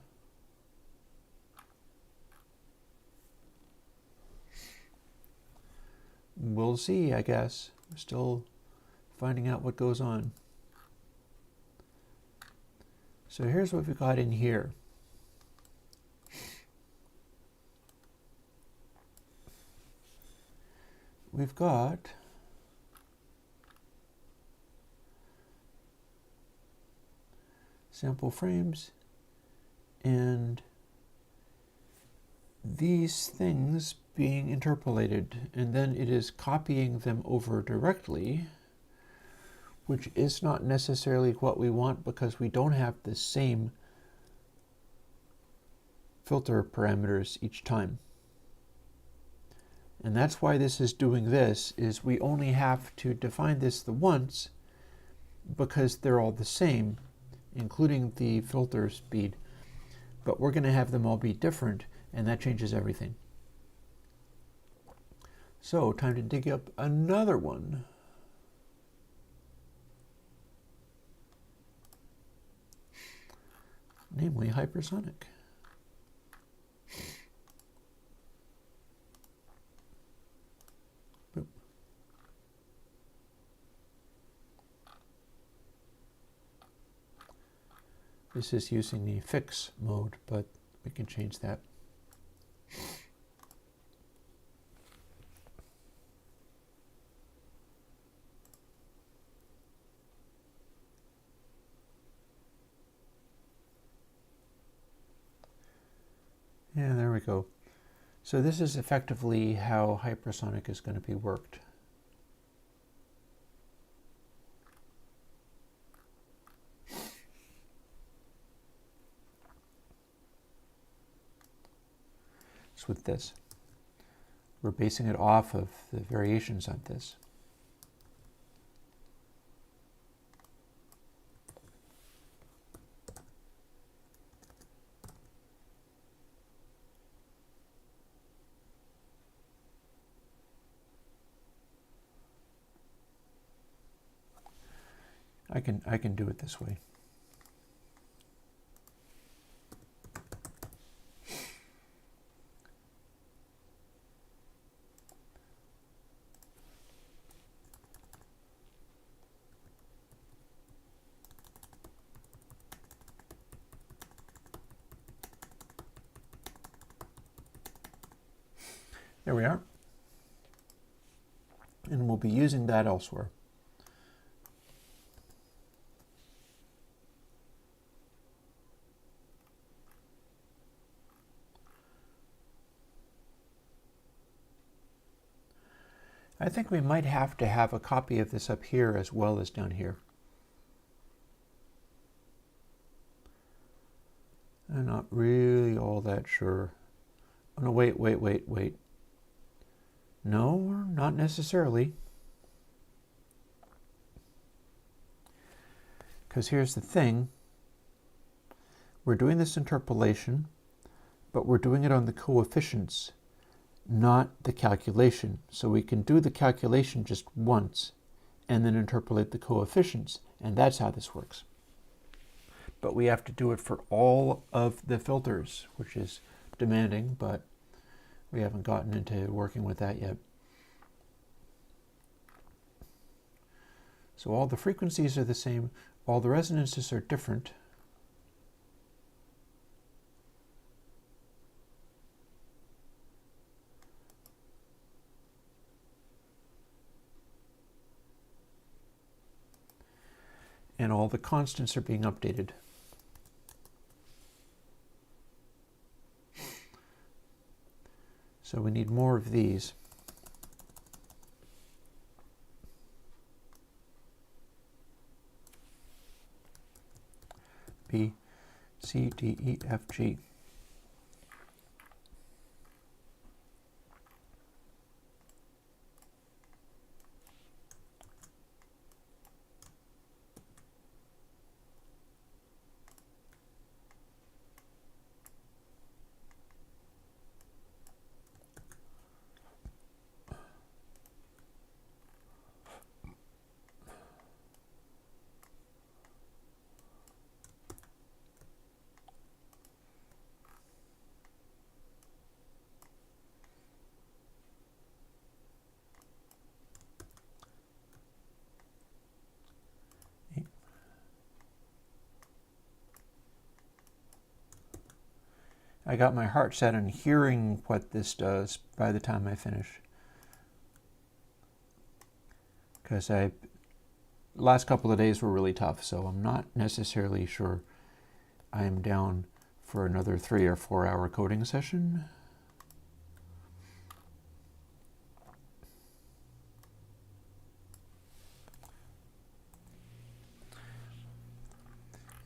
we'll see, I guess. We're still finding out what goes on. So here's what we've got in here. We've got sample frames, and these things being interpolated, and then it is copying them over directly, which is not necessarily what we want because we don't have the same filter parameters each time. And that's why this is doing this, is we only have to define this the once because they're all the same, including the filter speed. But we're going to have them all be different, and that changes everything. So, time to dig up another one. Namely, hypersonic. Boop. This is using the fix mode, but we can change that. Yeah, there we go. So this is effectively how hypersonic is going to be worked. So with this, we're basing it off of the variations on this. I can do it this way. There we are. And we'll be using that elsewhere. I think we might have to have a copy of this up here as well as down here. I'm not really all that sure. Oh no, wait. No, not necessarily. Because here's the thing. We're doing this interpolation, but we're doing it on the coefficients, not the calculation. So we can do the calculation just once and then interpolate the coefficients, and that's how this works. But we have to do it for all of the filters, which is demanding, but we haven't gotten into working with that yet. So all the frequencies are the same, all the resonances are different. And all the constants are being updated. So we need more of these. B, C, D, E, F, G. I got my heart set on hearing what this does by the time I finish. Because last couple of days were really tough, so I'm not necessarily sure I am down for another 3 or 4 hour coding session.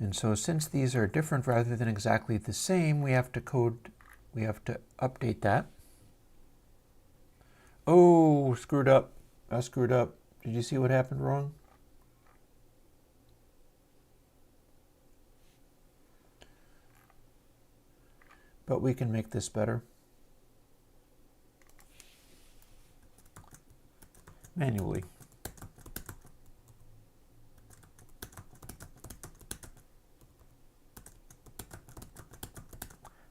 And so since these are different rather than exactly the same, we have to update that. Oh, screwed up. I screwed up. Did you see what happened wrong? But we can make this better. Manually.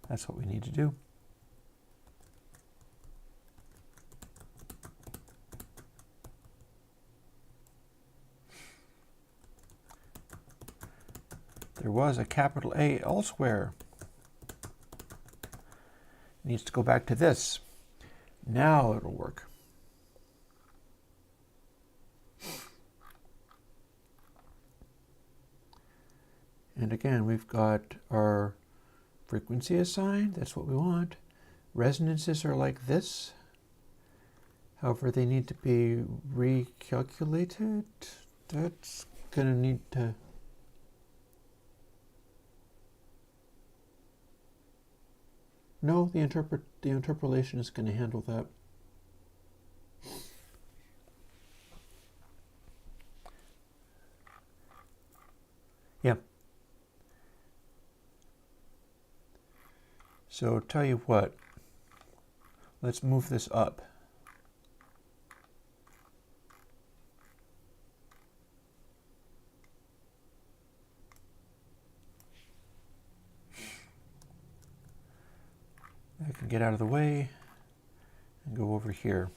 That's what we need to do. There was a capital A elsewhere. It needs to go back to this. Now it'll work. And again, we've got our frequency assigned. That's what we want. Resonances are like this. However, they need to be recalculated. That's going to need to... No, the interpolation is going to handle that. Yeah. So tell you what, let's move this up. I can get out of the way and go over here.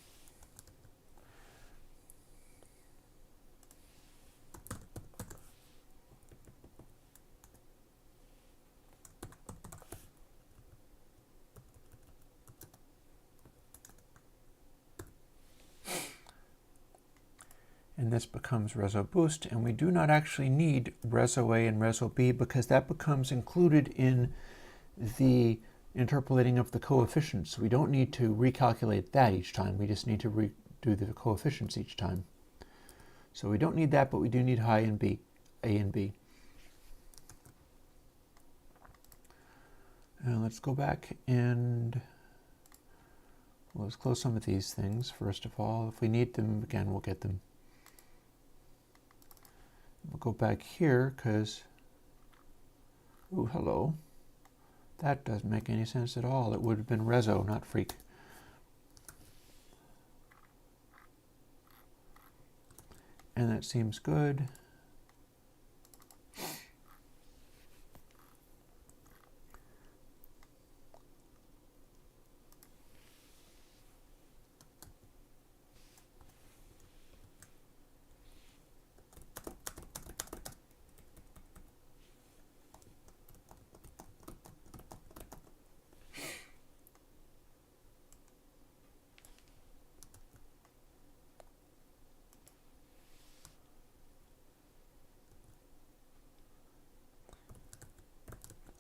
And this becomes Reso Boost, and we do not actually need Reso A and Reso B because that becomes included in the interpolating of the coefficients. We don't need to recalculate that each time. We just need to redo the coefficients each time. So we don't need that, but we do need high and B, A and B. And let's go back and let's close some of these things. First of all, if we need them, again, we'll get them. We'll go back here because, ooh, hello. That doesn't make any sense at all. It would have been Reso, not Freak. And that seems good.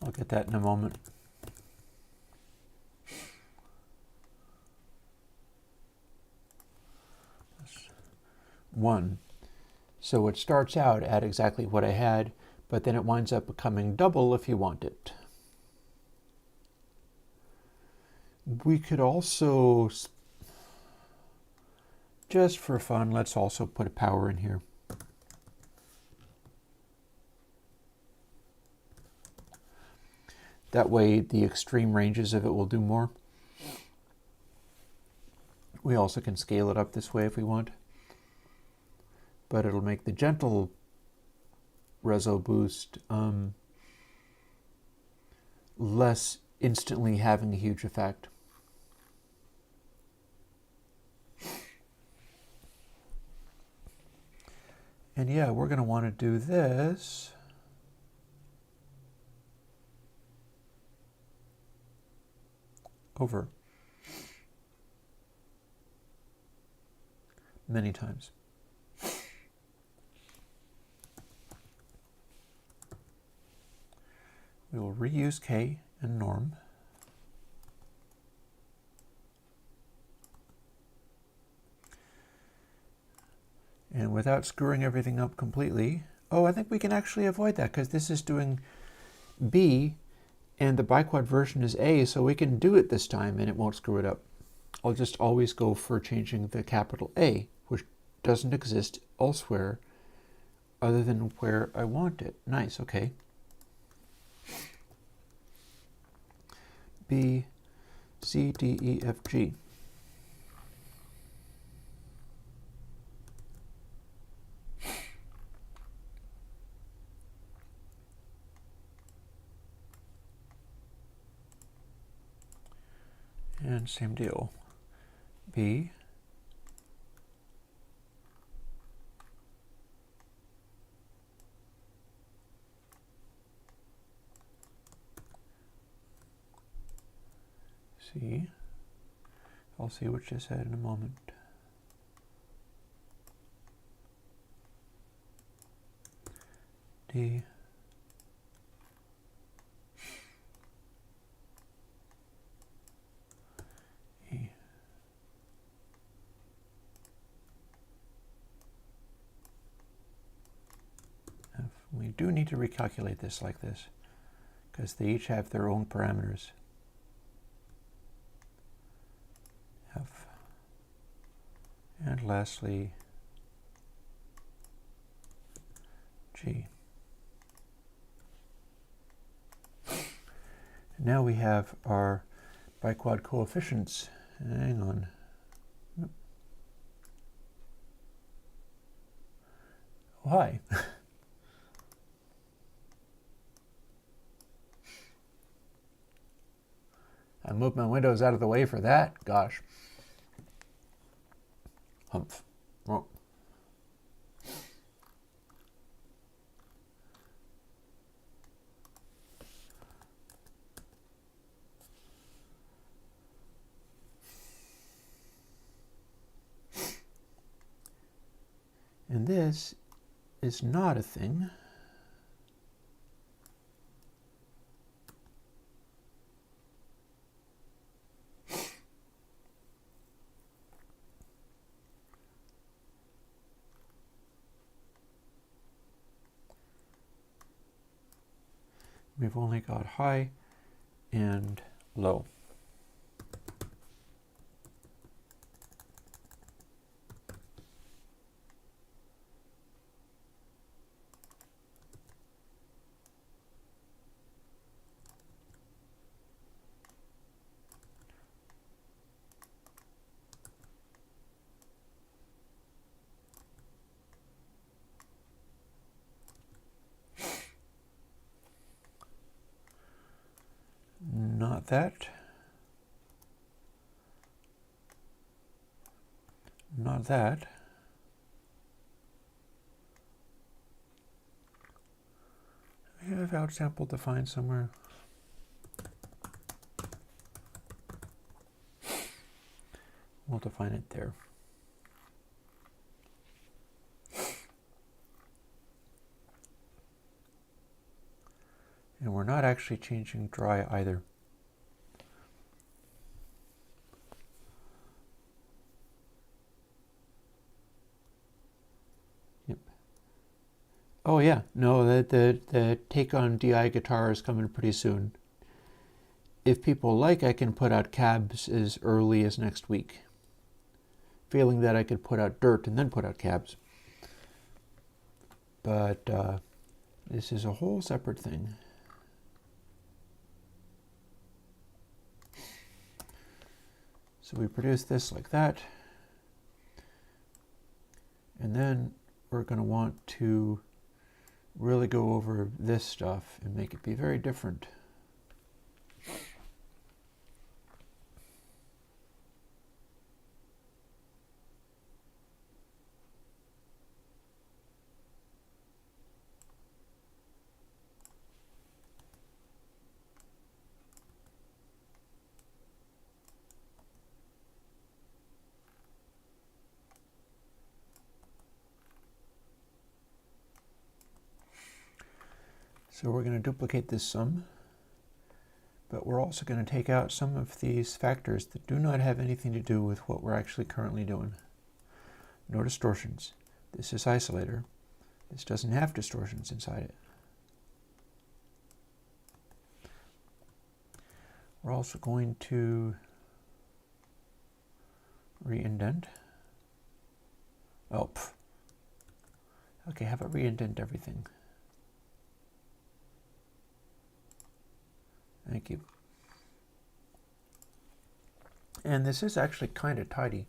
I'll get that in a moment. One. So it starts out at exactly what I had, but then it winds up becoming double if you want it. We could also, just for fun, let's also put a power in here. That way the extreme ranges of it will do more. We also can scale it up this way if we want. But it'll make the gentle Reso Boost less instantly having a huge effect. And yeah, we're going to want to do this. Over many times. We will reuse K and norm. And without screwing everything up completely, Oh, I think we can actually avoid that because this is doing B and the biquad version is A, so we can do it this time and it won't screw it up. I'll just always go for changing the capital A, which doesn't exist elsewhere other than where I want it. Nice, okay. B, C, D, E, F, G. And same deal. B, C. I'll see what you said in a moment. D. E. F. We do need to recalculate this like this because they each have their own parameters. F. And lastly, G. Now we have our biquad coefficients. Hang on. Oh, hi. I moved my windows out of the way for that. Gosh. Humph. Oh. And this is not a thing. We've only got high and low. Not that. Not that. I have outsample defined somewhere. We'll define it there. And we're not actually changing dry either. Yep. Oh yeah, no, the take on DI guitar is coming pretty soon. If people like, I can put out cabs as early as next week. Feeling that I could put out dirt and then put out cabs. But this is a whole separate thing. So we produce this like that. And then we're going to want to really go over this stuff and make it be very different. So we're going to duplicate this sum, but we're also going to take out some of these factors that do not have anything to do with what we're actually currently doing. No distortions. This is isolator. This doesn't have distortions inside it. We're also going to re-indent. Oh, okay, how about re-indent everything? Thank you. And this is actually kind of tidy.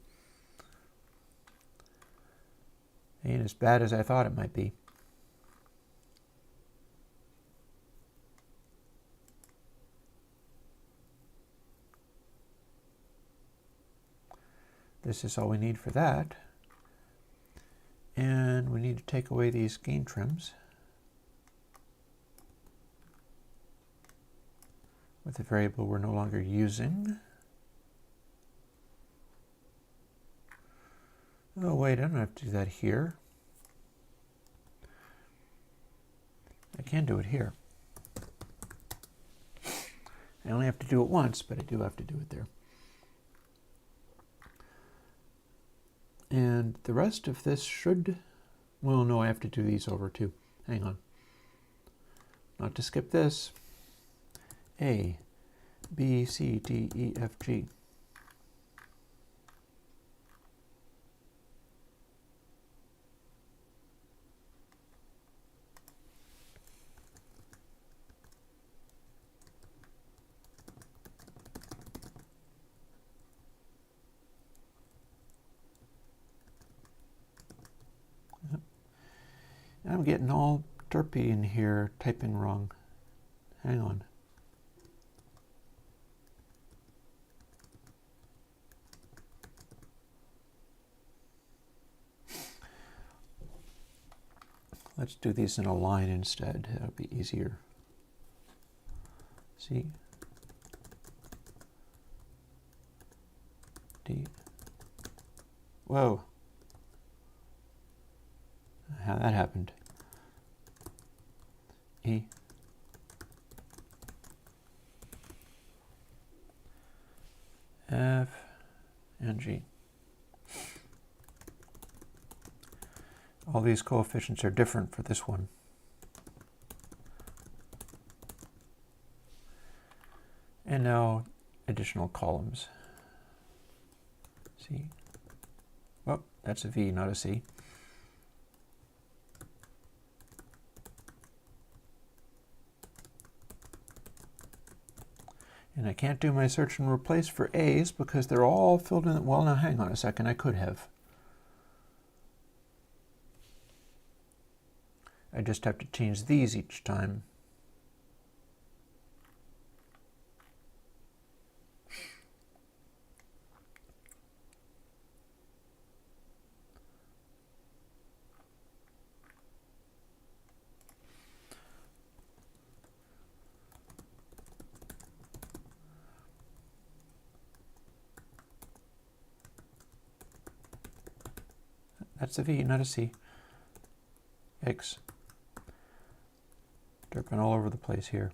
Ain't as bad as I thought it might be. This is all we need for that. And we need to take away these gain trims with a variable we're no longer using. Oh wait, I don't have to do that here. I can do it here. I only have to do it once, but I do have to do it there. And the rest of this should, well, no, I have to do these over too. Hang on. Not to skip this. A, B, C, D, E, F, G. I'm getting all derpy in here, typing wrong. Hang on. Let's do these in a line instead. That'll be easier. C, D. Whoa. How that happened. E, F, and G. All these coefficients are different for this one. And now additional columns. C. Oh, that's a V, not a C. And I can't do my search and replace for A's because they're all filled in. Well, now hang on a second, I could have. I just have to change these each time. That's a V, not a C. X. Derping all over the place here.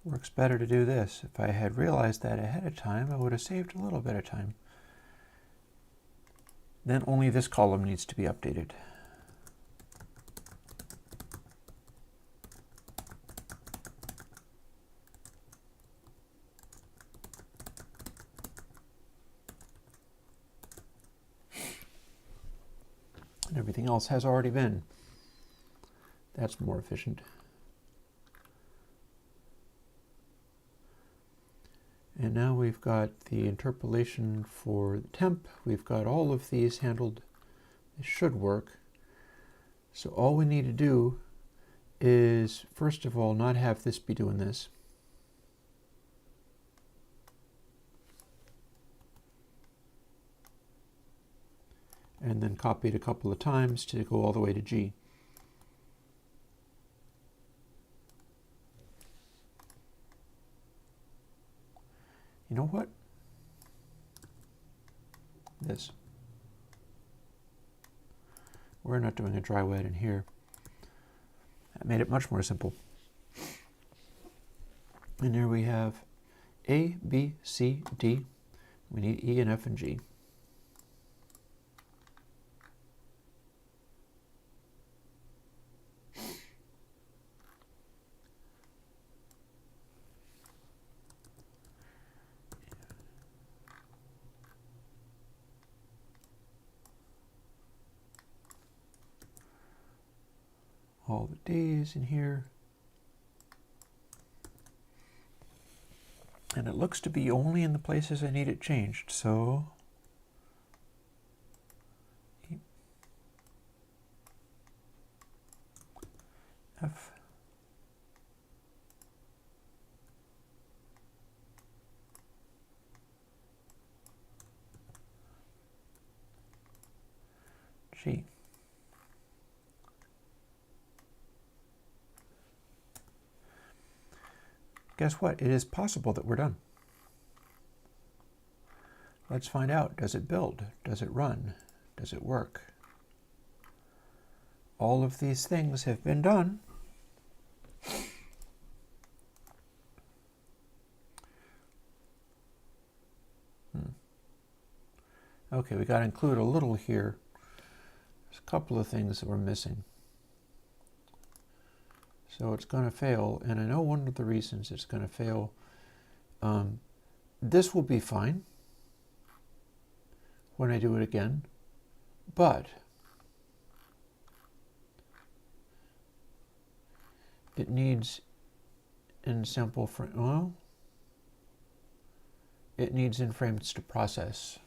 Works better to do this. If I had realized that ahead of time, I would have saved a little bit of time. Then only this column needs to be updated. And everything else has already been. That's more efficient. And now we've got the interpolation for the temp. We've got all of these handled. It should work. So all we need to do is, first of all, not have this be doing this. And then copy it a couple of times to go all the way to G. You know what? This. We're not doing a dry wet in here. That made it much more simple. And here we have A, B, C, D. We need E and F and G. All the D's in here. And it looks to be only in the places I need it changed, so F, G. Guess what? It is possible that we're done. Let's find out. Does it build? Does it run? Does it work? All of these things have been done. Okay, we got to include a little here. There's a couple of things that we're missing. So it's going to fail, and I know one of the reasons it's going to fail. This will be fine when I do it again, but it needs in sample frame. Well, it needs in frames to process.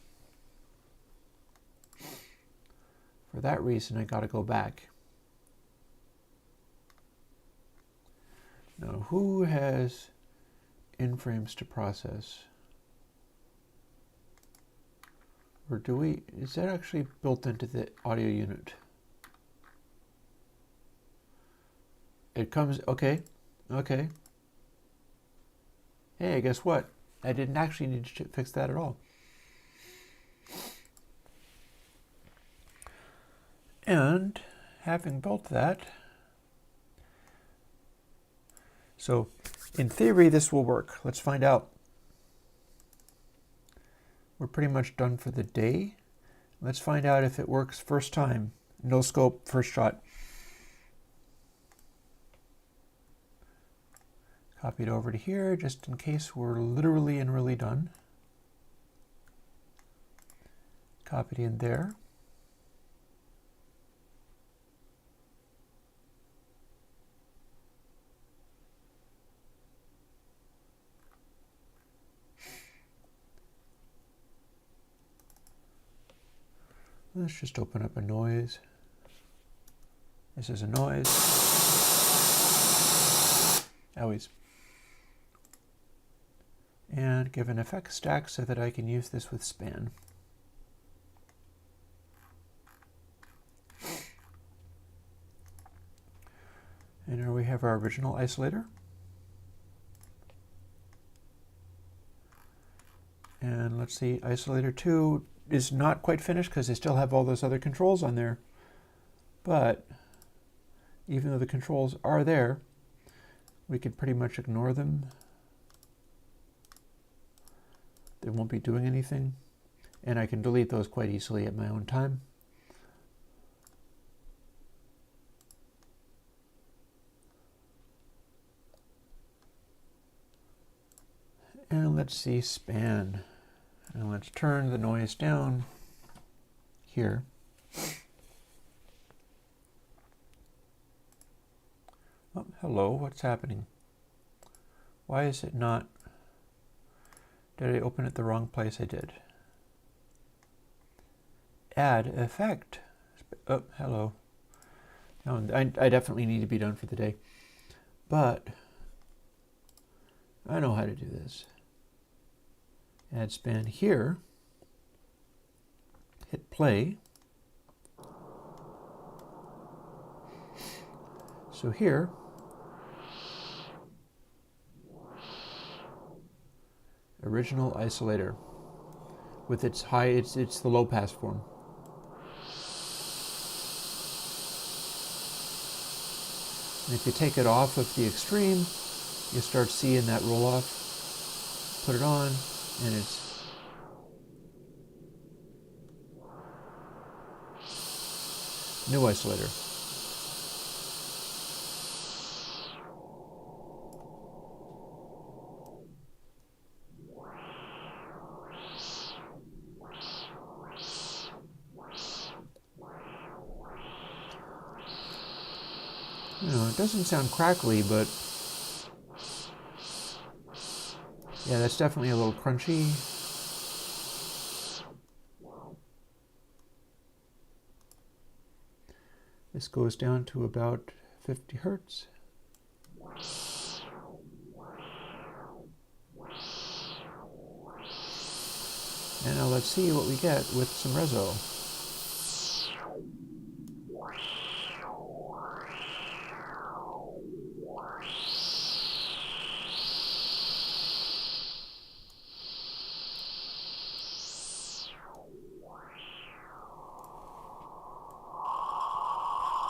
For that reason, I got to go back. Now, who has in frames to process? Or do we, is that actually built into the audio unit? It comes, okay. Hey, guess what? I didn't actually need to fix that at all. And having built that, so in theory this will work. Let's find out. We're pretty much done for the day. Let's find out if it works first time. No scope, first shot. Copy it over to here just in case we're literally and really done. Copy it in there. Let's just open up a noise. This is a noise. Owies. And give an effect stack so that I can use this with span. And here we have our original isolator. And let's see, isolator 2 is not quite finished because I still have all those other controls on there. But even though the controls are there, we could pretty much ignore them. They won't be doing anything. And I can delete those quite easily at my own time. And let's see, span. And let's turn the noise down here. Oh, hello, what's happening? Why is it not? Did I open it the wrong place? I did. Add effect. Oh, hello. No, I definitely need to be done for the day. But I know how to do this. Add span here. Hit play. So here, original isolator with its high, it's the low pass form. And if you take it off of the extreme, you start seeing that roll off. Put it on, and it's new isolator. You know, it doesn't sound crackly, but yeah, that's definitely a little crunchy. This goes down to about 50 hertz. And now let's see what we get with some reso.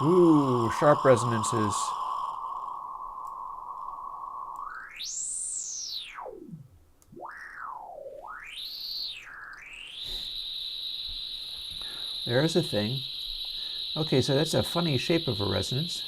Ooh, sharp resonances. There's a thing. Okay, so that's a funny shape of a resonance.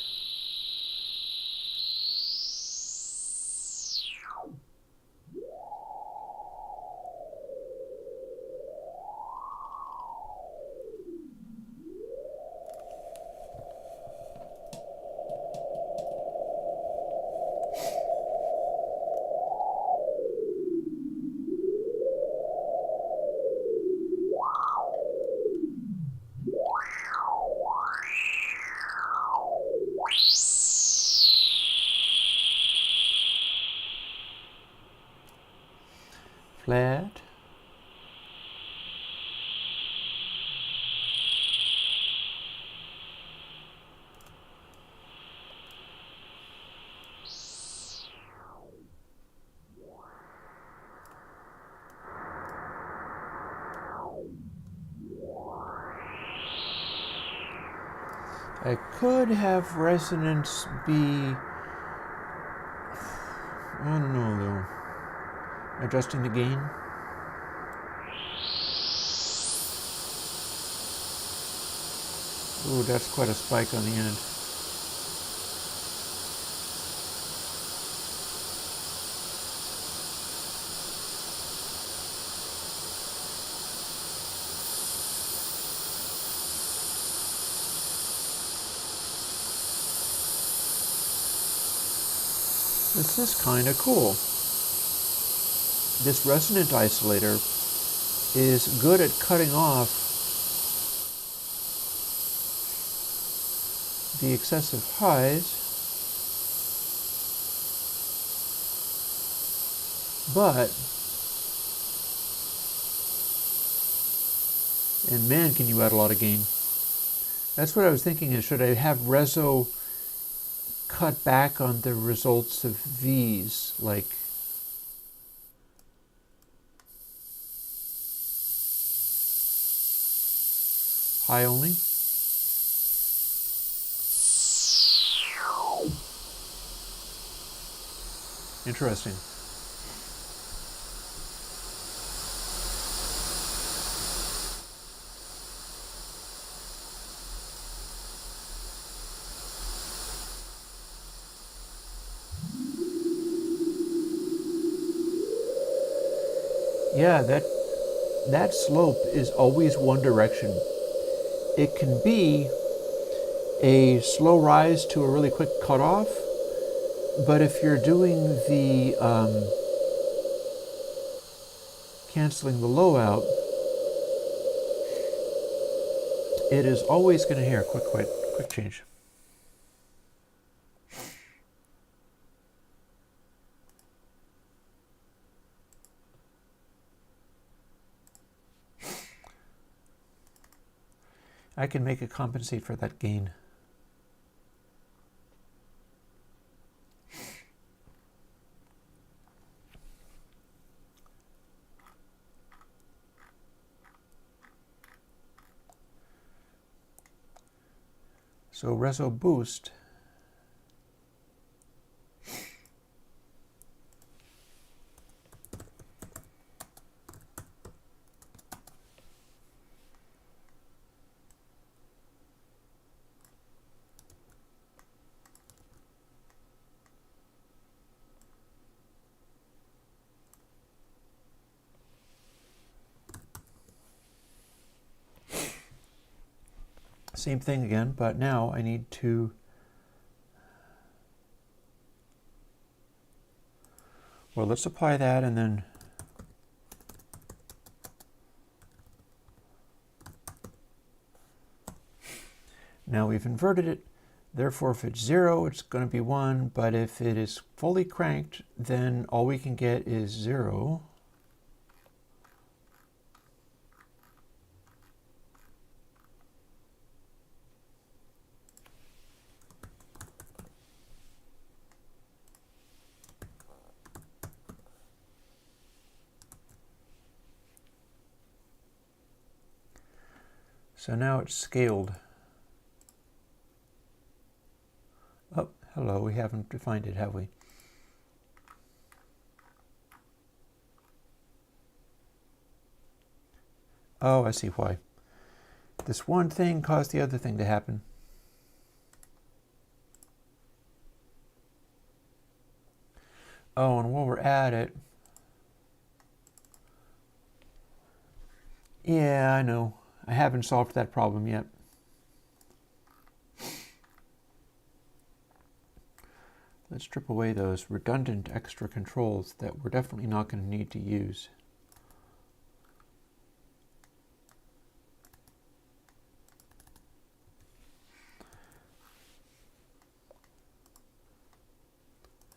Flat. I could have resonance be, I don't know though, adjusting the gain. Ooh, that's quite a spike on the end. This is kind of cool. This resonant isolator is good at cutting off the excessive highs, but, and man, can you add a lot of gain. That's what I was thinking is, should I have reso cut back on the results of these, like high only? Interesting. Yeah, that slope is always one direction. It can be a slow rise to a really quick cutoff, but if you're doing the canceling the low out, it is always going to hear quick change. I can make it compensate for that gain. So Reso Boost same thing again, but now I need to let's apply that, and then now we've inverted it. Therefore, if it's 0, it's going to be 1, but if it is fully cranked, then all we can get is 0. So now it's scaled. Oh, hello, we haven't defined it, have we? Oh, I see why. This one thing caused the other thing to happen. Oh, and while we're at it, yeah, I know. I haven't solved that problem yet. Let's strip away those redundant extra controls that we're definitely not going to need to use.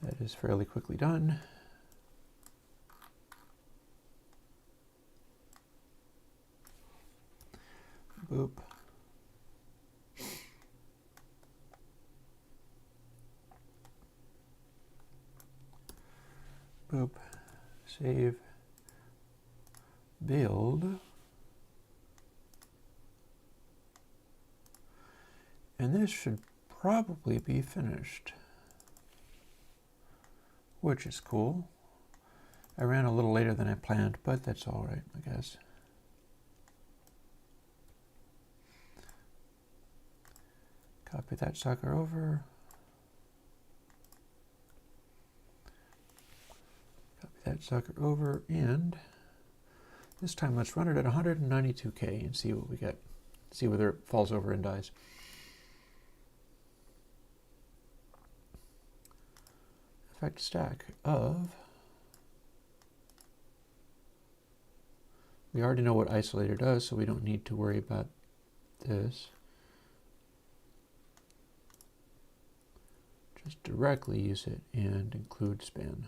That is fairly quickly done. Boop. Boop. Save. Build. And this should probably be finished, which is cool. I ran a little later than I planned, but that's all right, I guess. Copy that sucker over. Copy that sucker over, and this time let's run it at 192K and see what we get. See whether it falls over and dies. Effect stack of. We already know what isolator does, so we don't need to worry about this. Just directly use it and include span.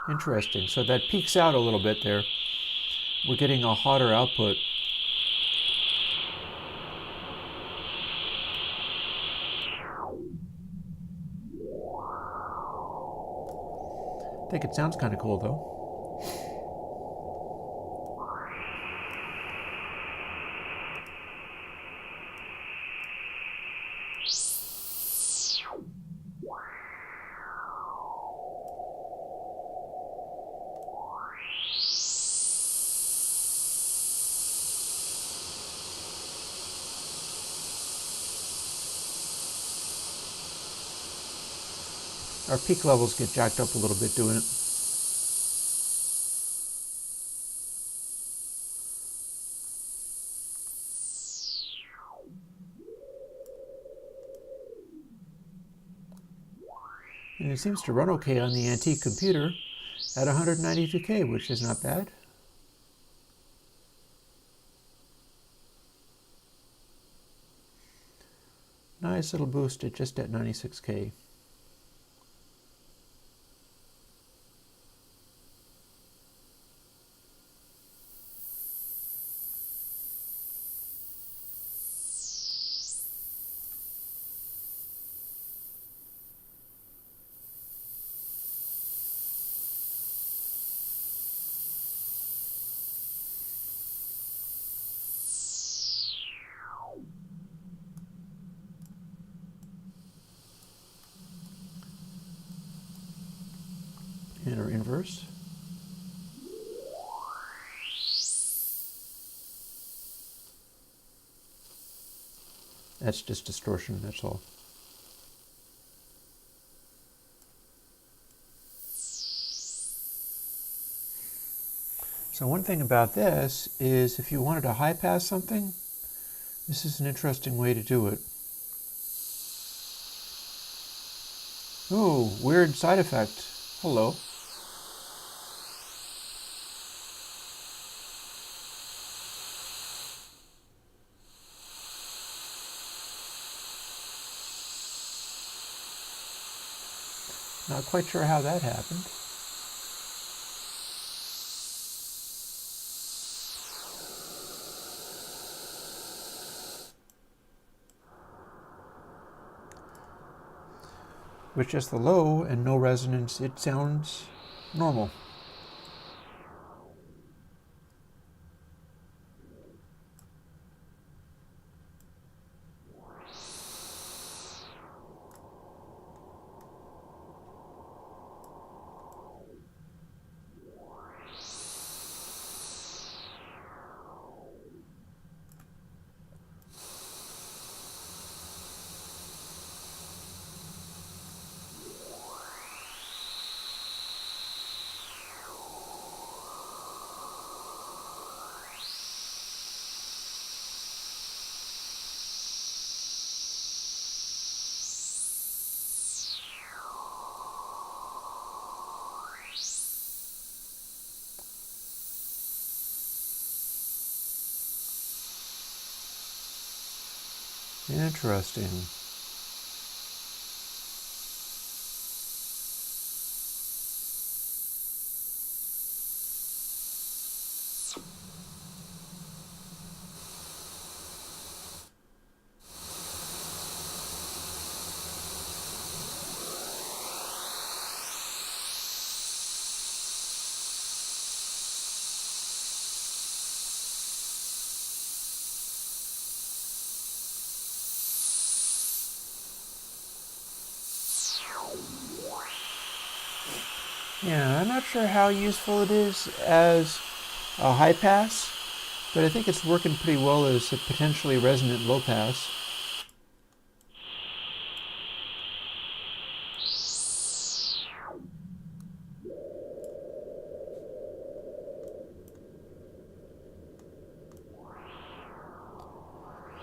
Interesting. So that peaks out a little bit there. We're getting a hotter output. I think it sounds kind of cool, though. Our peak levels get jacked up a little bit doing it. And it seems to run okay on the antique computer at 192K, which is not bad. Nice little boost at just at 96K. And our inverse. That's just distortion, that's all. So one thing about this is if you wanted to high pass something, this is an interesting way to do it. Oh, weird side effect. Hello. Not quite sure how that happened. With just the low and no resonance, it sounds normal. Interesting. Yeah, I'm not sure how useful it is as a high pass, but I think it's working pretty well as a potentially resonant low pass.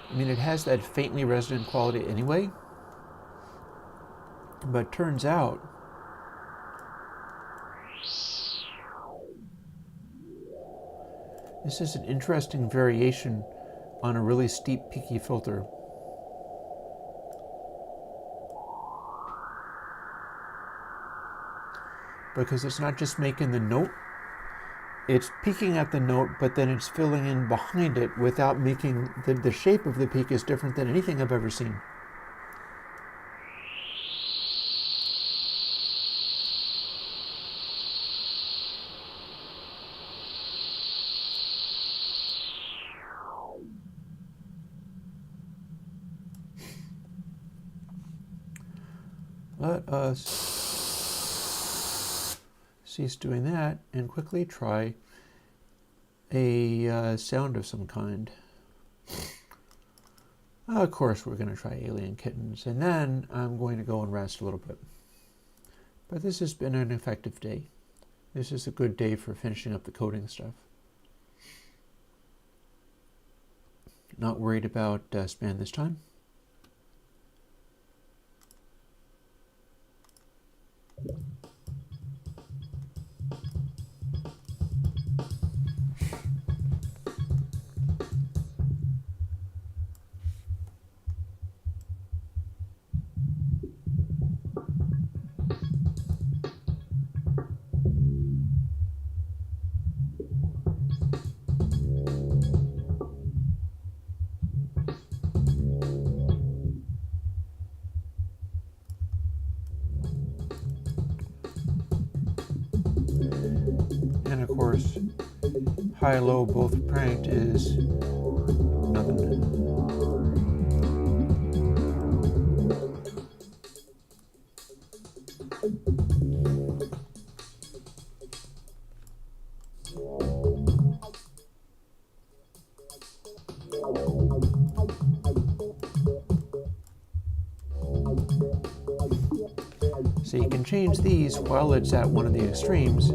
I mean, it has that faintly resonant quality anyway, but turns out this is an interesting variation on a really steep peaky filter. Because it's not just making the note, it's peaking at the note, but then it's filling in behind it without making the shape of the peak is different than anything I've ever seen. Let us cease doing that and quickly try a sound of some kind. Of course, we're going to try Alien Kittens, and then I'm going to go and rest a little bit. But this has been an effective day. This is a good day for finishing up the coding stuff. Not worried about span this time. And of course, high-low both pranked is nothing. So you can change these while it's at one of the extremes.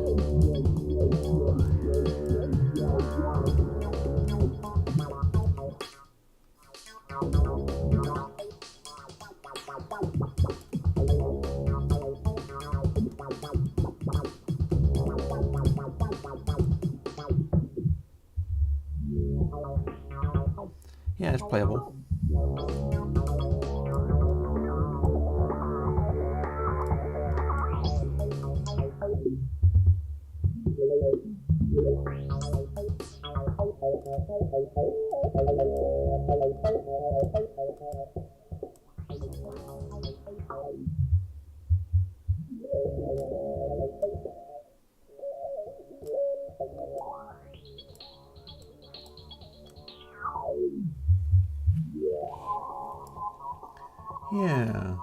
Yeah, it's playable. Yeah.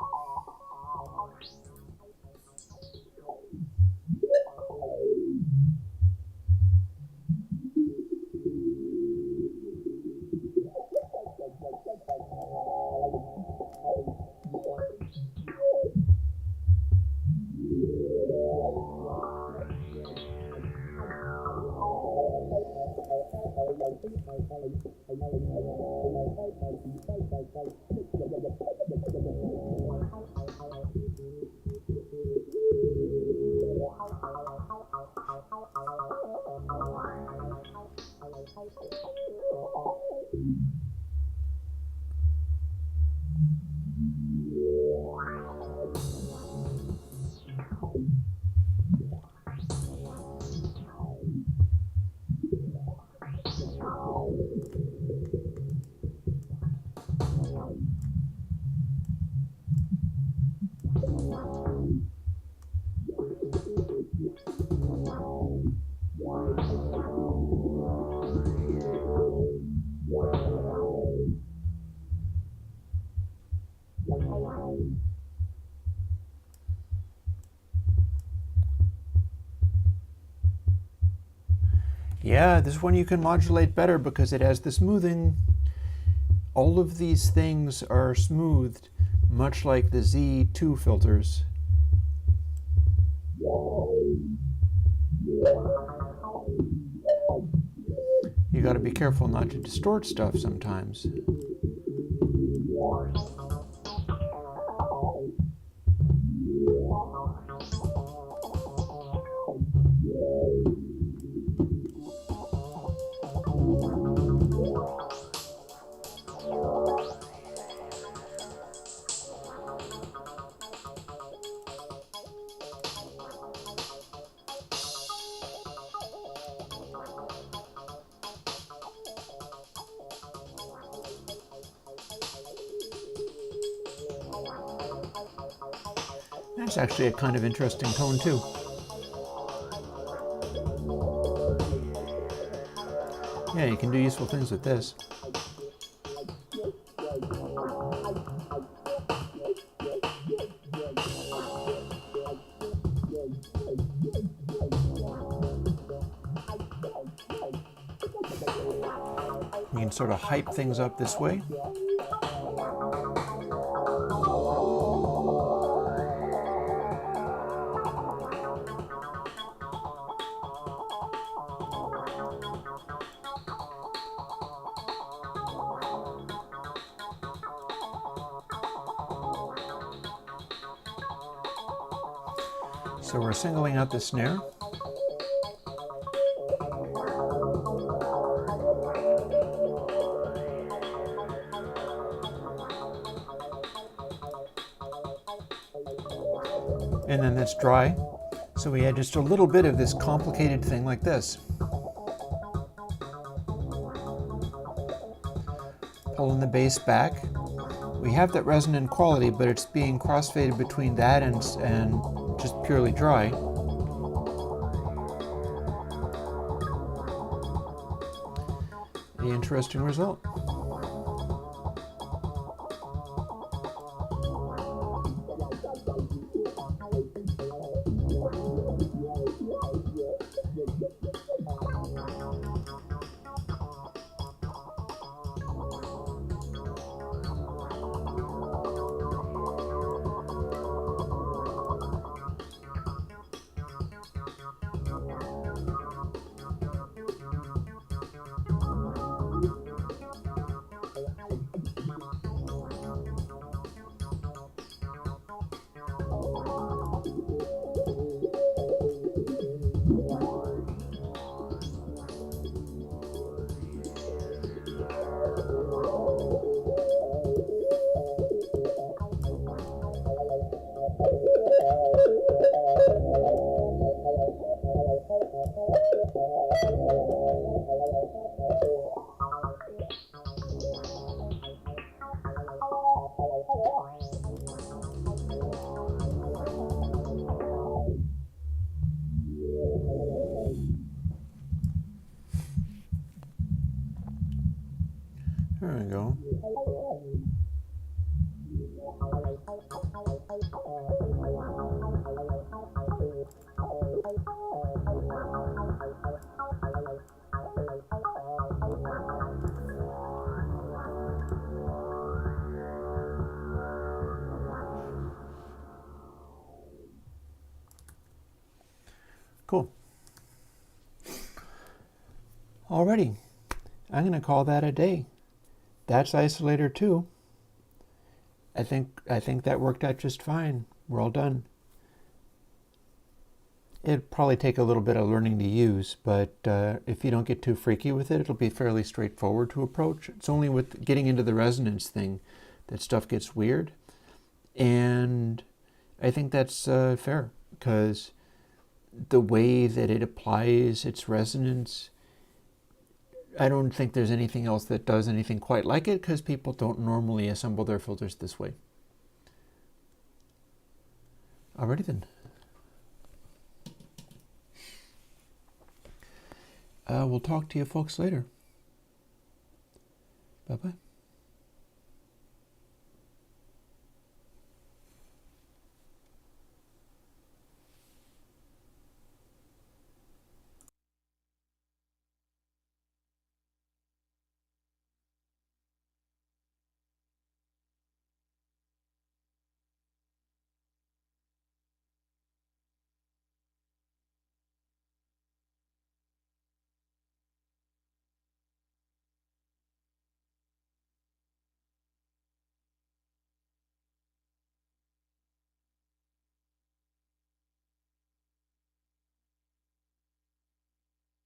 Yeah, this one you can modulate better because it has the smoothing. All of these things are smoothed, much like the Z2 filters. You got to be careful not to distort stuff sometimes. That's actually a kind of interesting tone too. Yeah, you can do useful things with this. You can sort of hype things up this way. So we're singling out the snare. And then it's dry. So we add just a little bit of this complicated thing like this. Pulling the bass back. We have that resonant quality, but it's being crossfaded between that and just purely dry. The interesting result. There we go. Cool. Alrighty, I'm going to call that a day. That's Isolator 2. I think that worked out just fine. We're all done. It'll probably take a little bit of learning to use, but if you don't get too freaky with it, it'll be fairly straightforward to approach. It's only with getting into the resonance thing that stuff gets weird. And I think that's fair, because the way that it applies its resonance, I don't think there's anything else that does anything quite like it, because people don't normally assemble their filters this way. Alrighty then. We'll talk to you folks later.